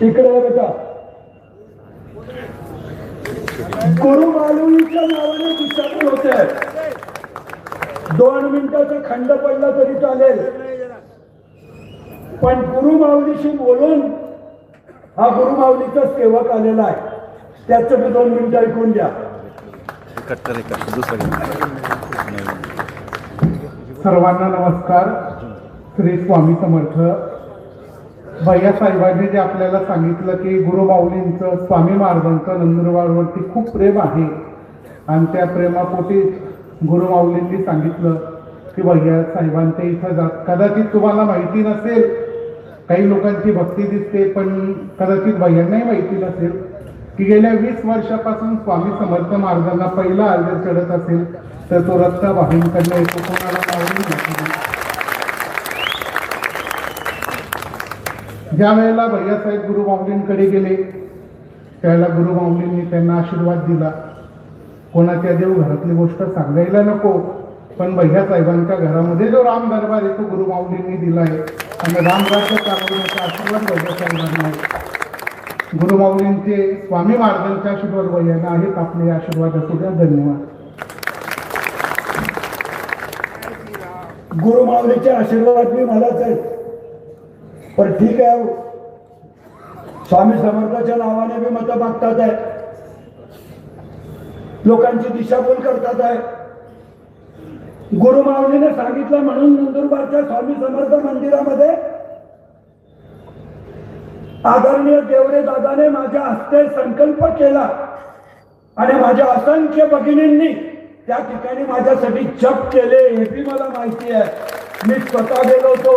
इकडे आहे बेटा. गुरु माऊलीच्या नावाने दिशाभूल होते. 2 मिनिटाचा खंड पडला तरी चालेल, पण गुरु माऊलीशी बोलून हा गुरु माऊलीचा सेवक आलेला आहे. त्याचं मी 2 मिनिटं ऐकून घ्या. सर्वांना नमस्कार. श्री स्वामी समर्थ. भैया साहेबांनी जे आपल्याला सांगितलं की गुरु माऊलींचं, स्वामी महाराजांचं नंदुरबारवरती खूप प्रेम आहे आणि त्या प्रेमापोटी गुरु माऊलींनी सांगितलं की भैया साहेबांच्या इथं जा. कदाचित तुम्हाला माहिती नसेल, काही लोकांची भक्ती दिसते, पण कदाचित भैयांनाही माहिती नसेल की गेल्या 20 वर्षापासून स्वामी समर्थ महाराजांना पहिला आजार चढत असेल तर तो रस्ता वाहिनीकडनं येतो, कोणाला माऊली नाही. ज्या वेळेला भैयासाहेब गुरु माऊलींकडे गेले त्यावेळेला गुरु माऊलींनी त्यांना आशीर्वाद दिला. कोणाच्या देवघरातली गोष्ट सांगायला नको, पण भैयासाहेबांच्या घरामध्ये जो राम दरबार आहे तो गुरु माऊलींनी दिला आहे आणि रामराज्य चालवण्याचा आशीर्वाद भैयासाहेबांना आहे. गुरु माऊलींचे, स्वामी महाराजांचे आशीर्वाद भैयांना आहेत. आपले आशीर्वाद असू द्या. धन्यवाद. गुरु माऊलीचे आशीर्वाद मी मलाच आहे, पण ठीक आहे, स्वामी समर्थाच्या नावाने मी मतं मागतात आहे, लोकांची दिशाभूल करतात आहे. गुरु माऊलीने सांगितलं म्हणून नंदुरबारच्या स्वामी समर्थ मंदिरामध्ये आदरणीय देवरे दादाने माझ्या हस्ते संकल्प केला आणि माझ्या असंख्य भगिनींनी त्या ठिकाणी माझ्यासाठी जप केले. हे बी मला माहिती आहे, मी स्वतः गेलो होतो.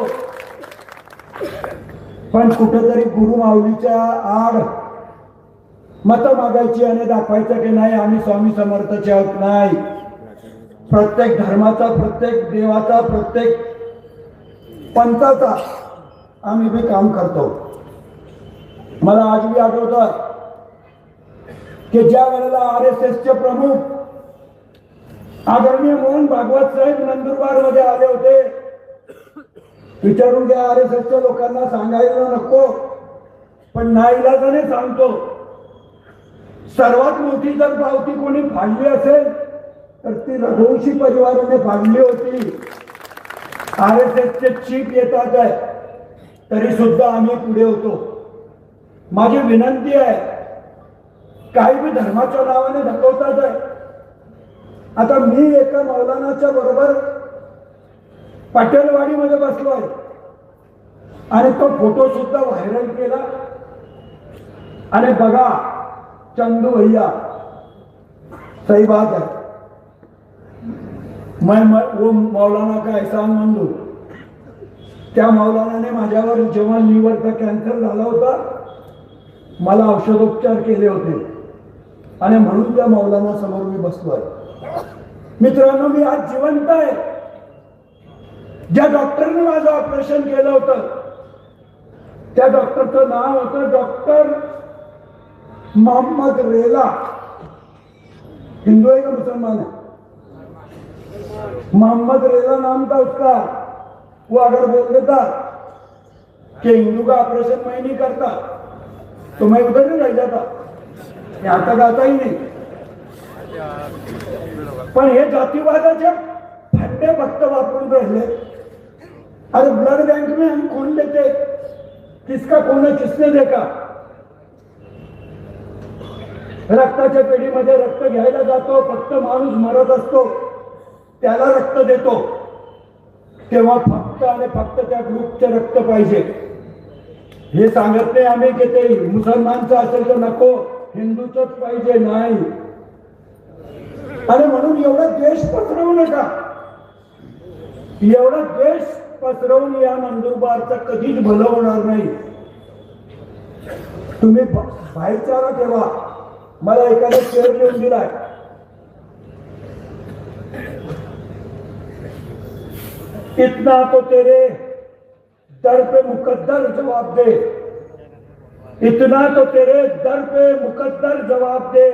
पण कुठेतरी गुरु माऊलीच्या आड मतं मागायची आणि दाखवायचं की नाही आम्ही स्वामी समर्थाचे आहोत. नाही, प्रत्येक धर्माचा, प्रत्येक देवाचा, प्रत्येक पंथाचा आम्ही बी काम करतो. मला आज बी आठवतं की ज्या वेळेला RSSचे प्रमुख आदरणीय मोहन भागवत साहेब नंदुरबार मध्ये आले होते, विचारून घ्या, RSSच्या लोकांना सांगायला नको, पण नाईलाजाने सांगतो, सर्वात मोठी जर पावती कोणी फाडली असेल तर ती रघुवंशी परिवाराने फाडली होती. RSSचे चीफ येतात आहे तरी सुद्धा आम्ही पुढे होतो. माझी विनंती आहे, काही बी धर्माच्या नावाने धकवतात आहे. आता मी एका मौलानाच्या बरोबर पटेलवाडीमध्ये बसलोय आणि तो फोटो सुद्धा व्हायरल केला. आणि बघा चंदू भैया, सही बात है, वो मौलाना का एहसान मंदू. त्या मौलानाने माझ्यावर जेव्हा लिव्हरचा कॅन्सर झाला होता मला औषधोपचार केले होते आणि म्हणून त्या मौलाना समोर मी बसलोय. मित्रांनो, मी आज जिवंत आहे. ज्या डॉक्टरने माझं ऑपरेशन केलं होतं त्या डॉक्टरचं नाव होतं डॉक्टर मोहम्मद रेला. हिंदू है का मुसलमान है? मोहम्मद रेला नाम था उसका. वो अगर बोल देता कि हिंदू का ऑपरेशन मैं नहीं करता तो मैं उधर ही रह जाता, यहां तक आता ही नहीं. पण हे जातीवादाचे फड्डे फक्त वापरून राहिले. अरे ब्लड बैंक में हम खून देते, किसका खून है किसने देखा? रक्ताच्या पेढीमध्ये रक्त घ्यायला जातो, फक्त माणूस मरत असतो त्याला रक्त देतो, तेव्हा फक्त आणि फक्त त्या ग्रुपचे रक्त पाहिजे. हे सांगत नाही आम्ही की ते मुसलमानचं असेल तर नको, हिंदूचंच पाहिजे, नाही. आणि म्हणून एवढा द्वेष पसरवू नका. एवढा द्वेष पसरवून या नंदुरबारचं कधीच भलं होणार नाही. तुम्ही भाईचारा ठेवा. मला एकाने शेअर लिहून दिलाय, इतना तो तेरे दर पे मुकद्दर जवाब दे, इतना तो तेरे दर पे मुकद्दर जवाब दे,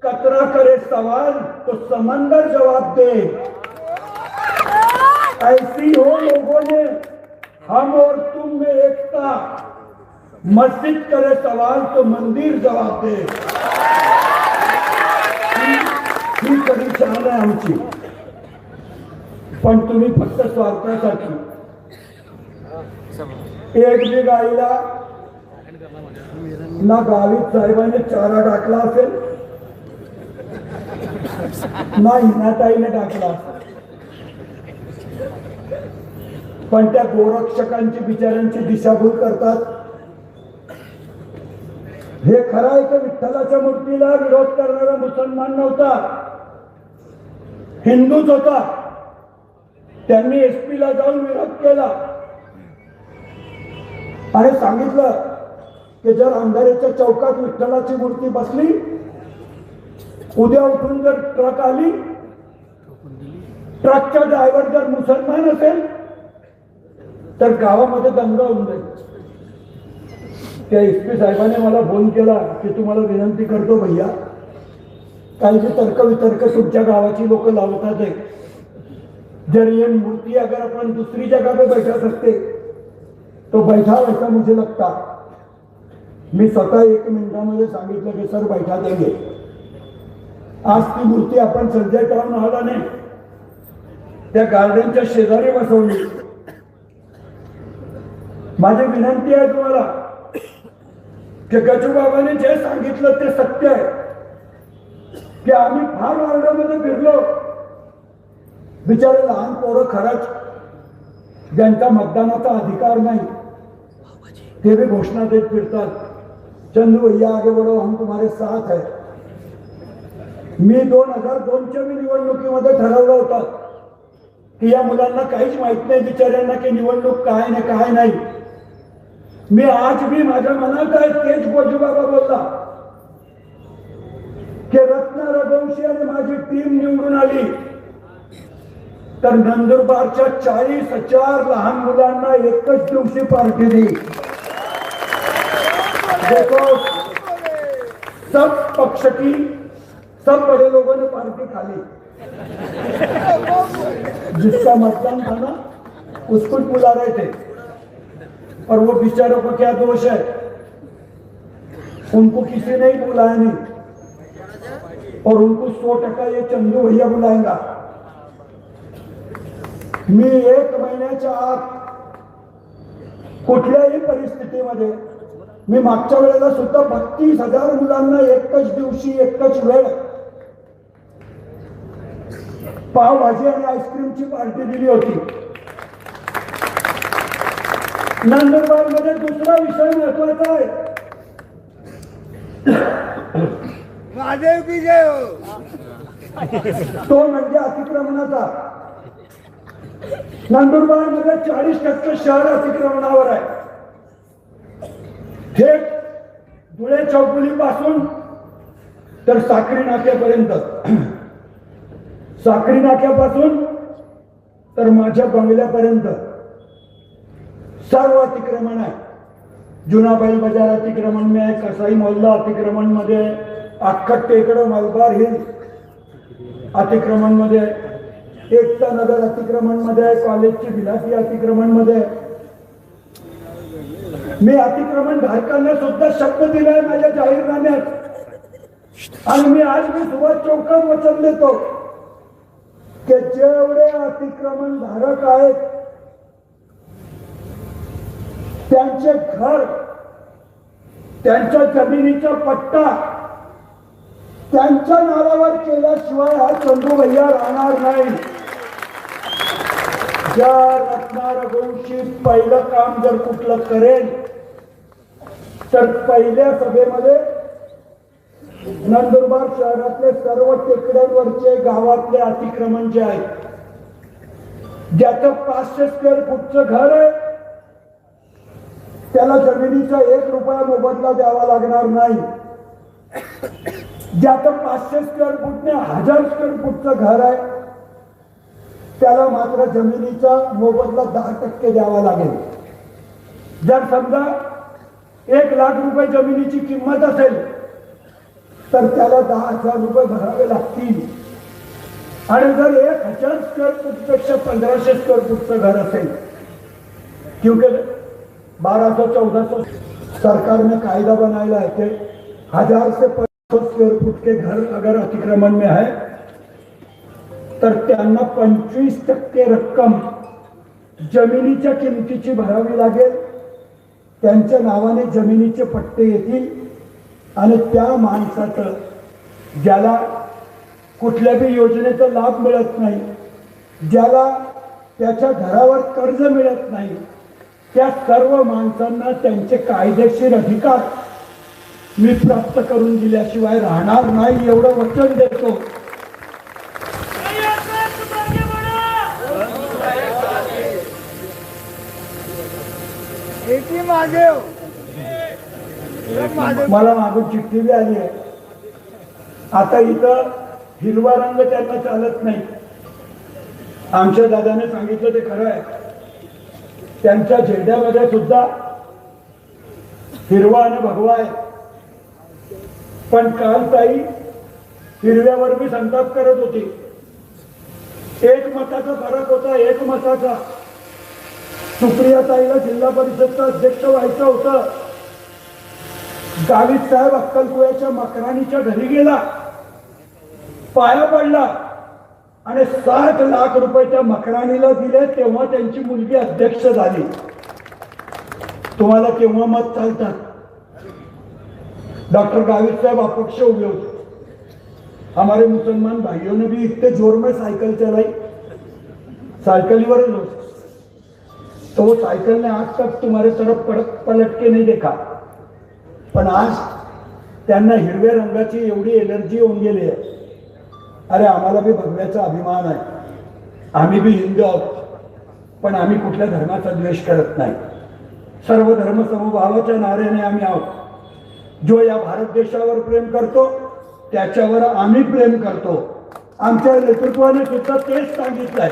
कतरा करे सवाल तो समंदर जवाब दे. ऐसी हो लोगों ने हम और तुम में एकता, मस्जिद करे सवाल तो मंदिर जवाब दे. ही कधी शान आहे आमची. पण तुम्ही फक्त स्वार्थासाठी एक बी गाईला ना गावीत साहेबांनी चारा टाकला असेल ना हिनाताईने टाकला असेल. पण त्या गोरक्षकांची बिचाऱ्यांची दिशाभूल करतात. हे खरं आहे की विठ्ठलाच्या मूर्तीला विरोध करणारा मुसलमान नव्हता, हिंदूच होता. त्यांनी SP ला जाऊन विरोध केला आणि सांगितलं की जर अंधारेच्या चौकात विठ्ठलाची मूर्ती बसली, उद्या उठून जर ट्रक आली, ट्रकचा ड्रायव्हर जर मुसलमान असेल तर गावामध्ये दंगा होऊन जाईल. त्या SP साहेबांनी मला फोन केला की तुम्हाला विनंती करतो भैया, काही जे तर्क वितर्क तुमच्या गावाची लोक लावतात आहे, जर ये मूर्ति अगर अपन दूसरी जगह पे बैठा सकते तो बैठा वैसा मुझे लगता. मी स्वतः 1 मिनिटामध्ये सांगितलं की सर बैठा देंगे. आज ती मूर्ती आपण संजय टाउन हॉलने त्या गार्डनच्या शेजारी बसवली. माझी विनंती आहे तुम्हाला की गजूबाबाने जे सांगितलं ते सत्य आहे की आम्ही फार वार्डामध्ये फिरलो. बिचारे लहान पोरं खरंच ज्यांचा मतदानाचा अधिकार नाही ते भी घोषणा देत फिरतात, चंदू भैया आगे बढ़ो, हम तुम्हारे साथ है. मी 2002च्या निवडणुकीमध्ये ठरवलं होतं की या मुलांना काहीच माहित नाही बिचाऱ्यांना की निवडणूक काय नाही काय नाही. मी आज भी माझ्या मनात आहे तेच गोजूबाबा बोलला की रत्ना रघुवंशी आणि माझी टीम निवडून आली तर नंदुरबारच्या 40,000 लहान मुलांना एकच दिवशी पार्टी दी. देखो सब पक्ष की सब बड़े लोगों ने पार्टी खाली. जिसका मतदान था ना उसको बुला रहे थे और वो बेचारों को क्या दोष है, उनको किसी ने ही बुलाया नहीं और उनको 100% ये चंदू भैया बुलाएगा. मी 1 महिन्याच्या आत कुठल्याही परिस्थितीमध्ये, मी मागच्या वेळेला सुद्धा 32,000 मुलांना एकच दिवशी एकच वेळ पावभाजी आणि आईस्क्रीमची पार्टी दिली होती. नंदुरबार मध्ये दुसरा विषय महत्वाचा आहे. तो म्हणजे अतिक्रमणाचा. नंदुरबार मध्ये 40% शहर अतिक्रमणावर आहे. थेट धुळे चौफुली पासून तर साक्री नाक्यापर्यंत, साक्री नाक्यापासून तर माझ्या बंगल्यापर्यंत सर्व अतिक्रमण आहे. जुना बैल बाजार अतिक्रमण में आहे, कसाई मोहल्ला अतिक्रमण मध्ये, अख्खा टेकडं मलबार हिल अतिक्रमण मध्ये, एकता नगर अतिक्रमण मध्ये, कॉलेजची विलासी अतिक्रमण मध्ये. मी अतिक्रमण धारकांना सुद्धा शब्द दिलाय माझ्या जाहीरनाम्यात आणि मी आज मी सुभाष चौकात वचन देतो की जेवढे अतिक्रमण धारक आहेत त्यांचे घर, त्यांच्या जमिनीचा पट्टा त्यांच्या नावावर केल्याशिवाय हा चंदू भैया राहणार नाही. ज्या रत्ना रघुवंशी पहिलं काम जर कुठलं करेल तर पहिल्या सभेमध्ये नंदुरबार शहरातले सर्व टेकड्यांवरचे गावातले अतिक्रमण जे आहे, ज्याचं 500 स्क्वेअर फूटचं घर आहे त्याला जमिनीचा 1 रुपया मोबदला द्यावा लागणार नाही. ज्याचं 500 स्क्वेअर फूटने 1000 स्क्वेअर फूटचं घर आहे त्याला मात्र जमिनीचा मोबदला 10% द्यावा लागेल. जर समजा 1 लाख रुपये जमिनीची किंमत असेल तर त्याला 10,000 रुपये भरावे लागतील. आणि जर 1000 स्क्वेअर फूट पेक्षा 1500 स्क्वेअर फूटचं घर असेल, क्योंकि 1200-1400 सरकार ने कायदा बनाया है कि 1000 से 1500 स्क्वेअर फूट के घर अगर अतिक्रमण में है तर त्यांना 25% रक्कम जमिनीच्या किमतीची भरावी लागेल. त्यांच्या नावाने जमिनीचे पट्टे येतील आणि त्या माणसाचं ज्याला कुठल्याही योजनेचा लाभ मिळत नाही, ज्याला त्याच्या घरावर कर्ज मिळत नाही, त्या सर्व माणसांना त्यांचे कायदेशीर अधिकार मी प्राप्त करून दिल्याशिवाय राहणार नाही एवढं वचन देतो. मला मागून चिठ्ठी बी आली आहे. आता इथं हिरवा रंग त्यांना चालत नाही. आमच्या दादाने सांगितलं ते खरं आहे. त्यांच्या झेंड्यामध्ये सुद्धा हिरवा आणि भगवा आहे. पण काल ताई हिरव्यावर मी संताप करत होती. 1 मताचा फरक होता, 1 मताचा. सुप्रिया ताईला जिल्हा परिषदचा अध्यक्ष व्हायचं होतं. गावित साहेब अक्कलकुव्याच्या मकराणीच्या घरी गेला, पाया पडला आणि 60 लाख रुपये त्या मकराणीला दिले. तेव्हा त्यांची मुलगी अध्यक्ष झाली. तुम्हाला केव्हा मत चालतात? डॉक्टर गावित साहब अपक्ष उभे होते. हमारे मुसलमान भाइयों ने भी इतने जोर में साइकिल चलाई, साइकिल तो वो साइकिल ने आज तक तुम्हारे तरफ पलट के नहीं देखा. पण आज त्यांना हिरव्या रंगाची एवढी एलर्जी होऊन गेली आहे. अरे आम्हाला भी भगव्याचा अभिमान आहे. आम्ही भी हिंदू आहोत, पण आम्ही कुठल्या धर्माचा द्वेष करत नाही. सर्व धर्म समभावाच्या नाऱ्याने आम्ही आहोत. जो या भारत देशावर प्रेम करतो त्याच्यावर आम्ही प्रेम करतो. आमच्या नेतृत्वाने सुद्धा तेच सांगितलंय.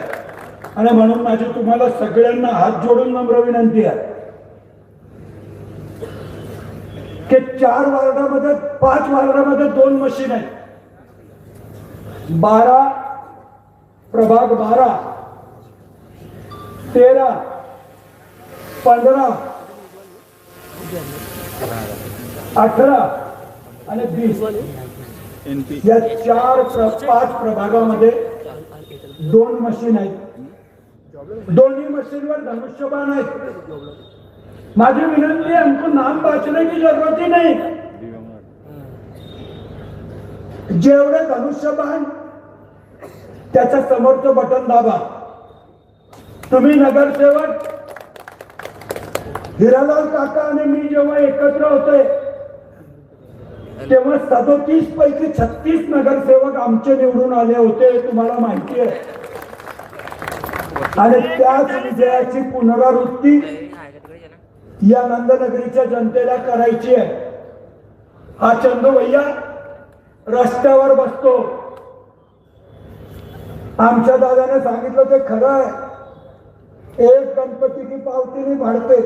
आणि म्हणून माझी तुम्हाला सगळ्यांना हात जोडून नम्र विनंती आहे की 4 वार्डामध्ये 5 वार्डामध्ये 2 मशीन आहेत. 12 प्रभाग 12, 13, 15, 18 आणि 20 या 4-5 प्रभागामध्ये 2 मशीन आहेत. दोन्ही मशीनवर धनुष्यबाण आहेत. माझी विनंती है, हमको नाम बांचने की जरूरत ही नहीं. जेवढे धनुष्यबाण त्याच्या समोरचं बटन दाबा. तुम्ही नगरसेवक हिरालाल काका आणि मी जेव्हा एकत्र होते तेव्हा 37 पैकी 36 नगरसेवक आमचे निवडून आले होते. तुम्हाला माहिती आहे. आणि त्याच विजयाची पुनरावृत्ती या नंदनगरीच्या जनतेला करायची आहे. हा चंदू भैया रस्त्यावर बसतो. आमच्या दादाने सांगितलं ते खरं आहे. एक गणपती की पावती नहीं भाड़ते.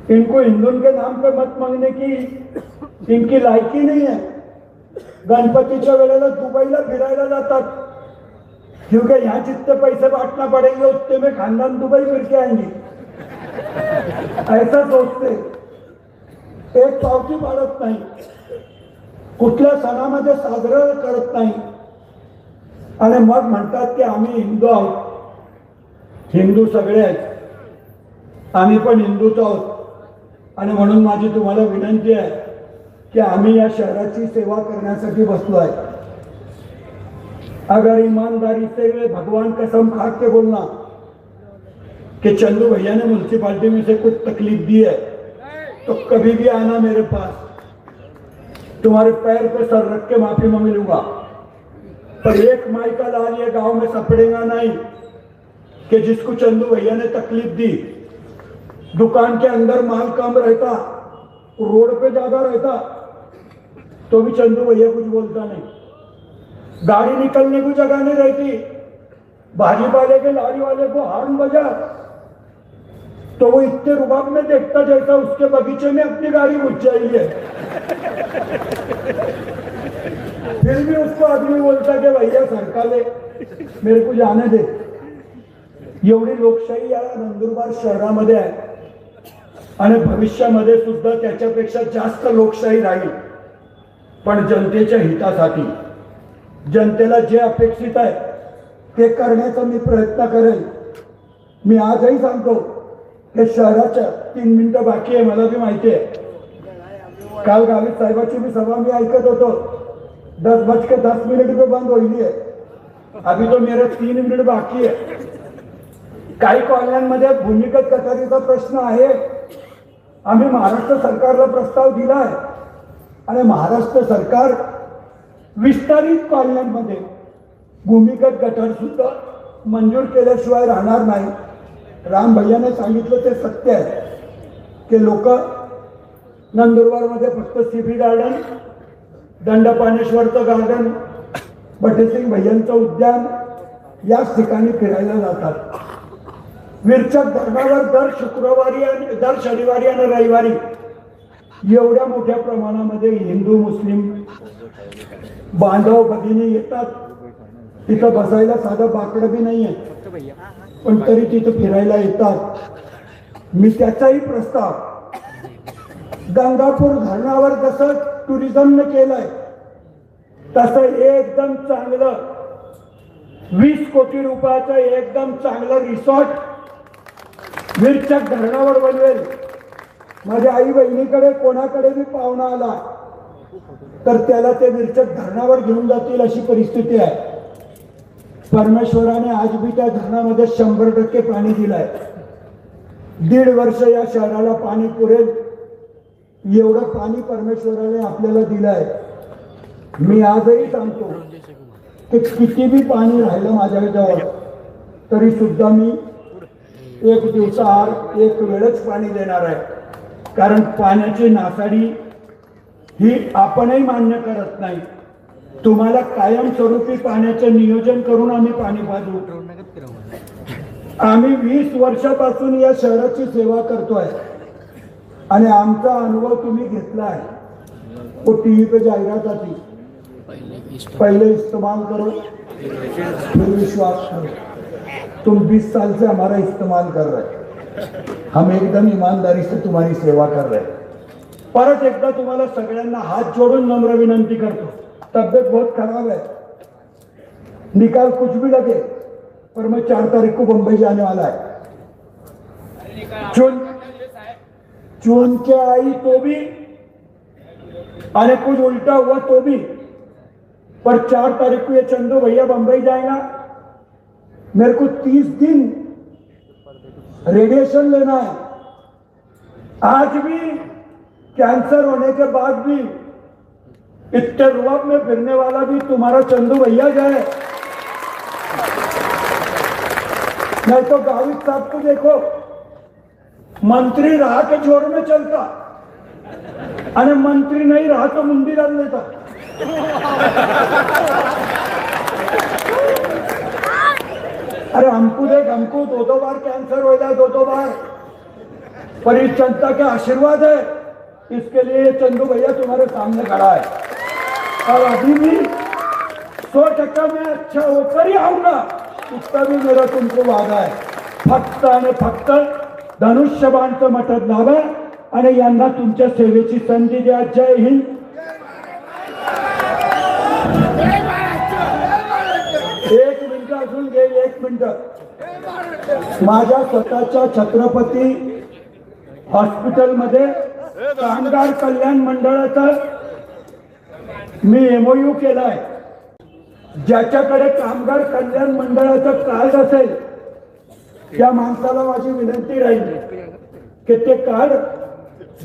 इनको हिंदू के नाम पे मत मांगने की इनकी लायकी नहीं है. गणपतीच्या वेळेला दुबईला फिरायला जातात, क्योंकि यहाँ जितने पैसे बांटना पड़ेंगे उतने में खानदान दुबई फिर के आएंगे, ऐसा सोचते. एक पावती पाडत नाही, कुठल्या सणामध्ये साजरं करत नाही आणि मग म्हणतात की आम्ही हिंदू आहोत. हिंदू सगळे आहेत, आम्ही पण हिंदूच आहोत. आणि म्हणून माझी तुम्हाला विनंती आहे कि आम्ही या शहराची सेवा करण्यासाठी बसलो आहे. अगर ईमानदारी से भगवान कसम खा के बोलना कि चंदू भैया ने म्यूनसिपालिटी में से कुछ तकलीफ दी है तो कभी भी आना मेरे पास, तुम्हारे पैर पे सर रख के माफी मांग लूंगा. पर एक माई का लाल ये गांव में सपड़ेगा नहीं कि जिसको चंदू भैया ने तकलीफ दी. दुकान के अंदर माल कम रहता, रोड पे ज्यादा रहता, तो भी चंदू भैया कुछ बोलता नहीं. गाड़ी निकलने को जगह नहीं रहती, भाजी वाले के लारी वाले को हॉर्न बजा तो वो इतने रुबाब में देखता जैसा उसके बगीचे में अपनी गाड़ी घुस जाएगी. फिर भी उसको आदमी बोलता कि भैया सरकार धक्का दे, मेरे को जाने दे. एवढी लोकशाही या नंदुरबार शहरामध्ये आहे आणि भविष्यामध्ये सुद्धा त्याच्यापेक्षा जास्त लोकशाही राहील. पण जनतेच्या हितासाठी जनतेला जे अपेक्षित आहे ते करण्याचा मी प्रयत्न करेन. मी आजही सांगतो की शहराच्या 3 मिनिटं बाकी आहे, मला बी माहिती आहे. काल गावित साहेबाची भी सभा मी ऐकत होतो. 10:10 पे बंद होईल आहे. अभी तो मेरे 3 मिनिट बाकी आहे. काही कॉलन्यांमध्ये भूमिगत गटारीचा प्रश्न आहे. आम्ही महाराष्ट्र सरकारला प्रस्ताव दिला आहे आणि महाराष्ट्र सरकार विस्तारित कॉलन्यांमध्ये भूमिगत गटार सुद्धा मंजूर केल्याशिवाय राहणार नाही. राम भैयाने सांगितलं ते सत्य आहे की लोक नंदुरबारमध्ये फक्त सीबी गार्डन, दंडपाणेश्वरचं गार्डन, भटेसिंग भैयांचं उद्यान याच ठिकाणी फिरायला जातात. विरचक धरणावर दर शुक्रवारी आणि दर शनिवारी आणि रविवारी एवढ्या मोठ्या प्रमाणामध्ये हिंदू मुस्लिम बांधव भगिनी येतात. तिथं बसायला साधं बाकडं बी नाहीये, पण तरी तिथं फिरायला येतात. मी त्याचाही प्रस्ताव गंगापूर धरणावर जसं टुरिझमने केलंय तसं एकदम चांगलं 20 कोटी रुपयाचं एकदम चांगलं रिसॉर्ट विरचक धरणावर बनवेल. माझ्या आई बहिणीकडे कोणाकडे बी पाहुणा आला तर त्याला ते विरचक धरणावर घेऊन जातील अशी परिस्थिती आहे. परमेश्वराने आज बी त्या धरणामध्ये 100% पाणी दिलंय. 1.5 वर्ष या शहराला पाणी पुरेल एवढं पाणी परमेश्वराने आपल्याला दिलंय. मी आजही सांगतो की किती बी पाणी राहिलं माझ्याजवळ तरी सुद्धा मी 1 दिवसाआड 1 वेळच पाणी देणार आहे. कारण पाण्याची नासाडी ही आपणही मान्य करत नाही. तुम्हाला कायमस्वरूपी पाण्याचं नियोजन करून आम्ही पाणी पाजू. आम्ही 20 वर्षापासून या शहराची सेवा करतोय आणि आमचा अनुभव तुम्ही घेतला आहे. वो टीव्ही पे जाहिरात आती, पहले इस्तेमाल करो फिर विश्वास करो. तुम 20 साल से हमारा इस्तेमाल कर रहे, हम एकदम ईमानदारी से तुम्हारी सेवा कर रहे. परत एकदा तुम्हाला सगळ्यांना हात जोडून नम्र विनंती करतो. तबियत बहुत खराब है, निकाल कुछ भी लगे, पर मैं 4 तारीख को बंबई जाने वाला है. चुन के आई तो भी और कुछ उल्टा हुआ तो भी, पर 4 तारीख को ये चंदू भैया बंबई जाएगा. मेरे को 30 दिन रेडिएशन लेना है. आज भी कैंसर होने के बाद भी इतने रुआब में फिरने वाला भी तुम्हारा चंदू भैया जाए. नहीं तो गावित साहब को देखो, मंत्री रहा के जोर में चलता और मंत्री नहीं रहा तो मुंडी डाल लेता. अरे हमको देख, हमको 2 बार कैंसर हो गया, 2 बार, पर इस जनता का आशीर्वाद है, इसके लिए चंदू भैया तुम्हारे सामने खड़ा है. और अभी भी 100% मैं अच्छा होकर ही आऊंगा, उसका भी मेरा तुमको वादा है. फक्त आणि फक्त धनुष्यबाणचं मटत लावा आणि यांना तुमच्या सेवेची संधी द्या. जय हिंद. एक मिनिट अजून घे, 1 मिनिट. माझ्या स्वतःच्या छत्रपती हॉस्पिटलमध्ये कामगार कल्याण मंडळाचा मी MOU केलाय. ज्याच्याकडे कामगार कल्याण मंडळाचं कार्ड असेल त्या माणसाला माझी विनंती राहील की ते कार्ड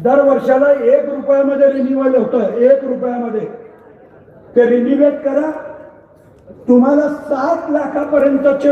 दर वर्षाला 1 रुपयामध्ये रिन्युअल होतं. 1 रुपयामध्ये ते रिन्युएट करा. तुम्हाला 7 लाखापर्यंतचे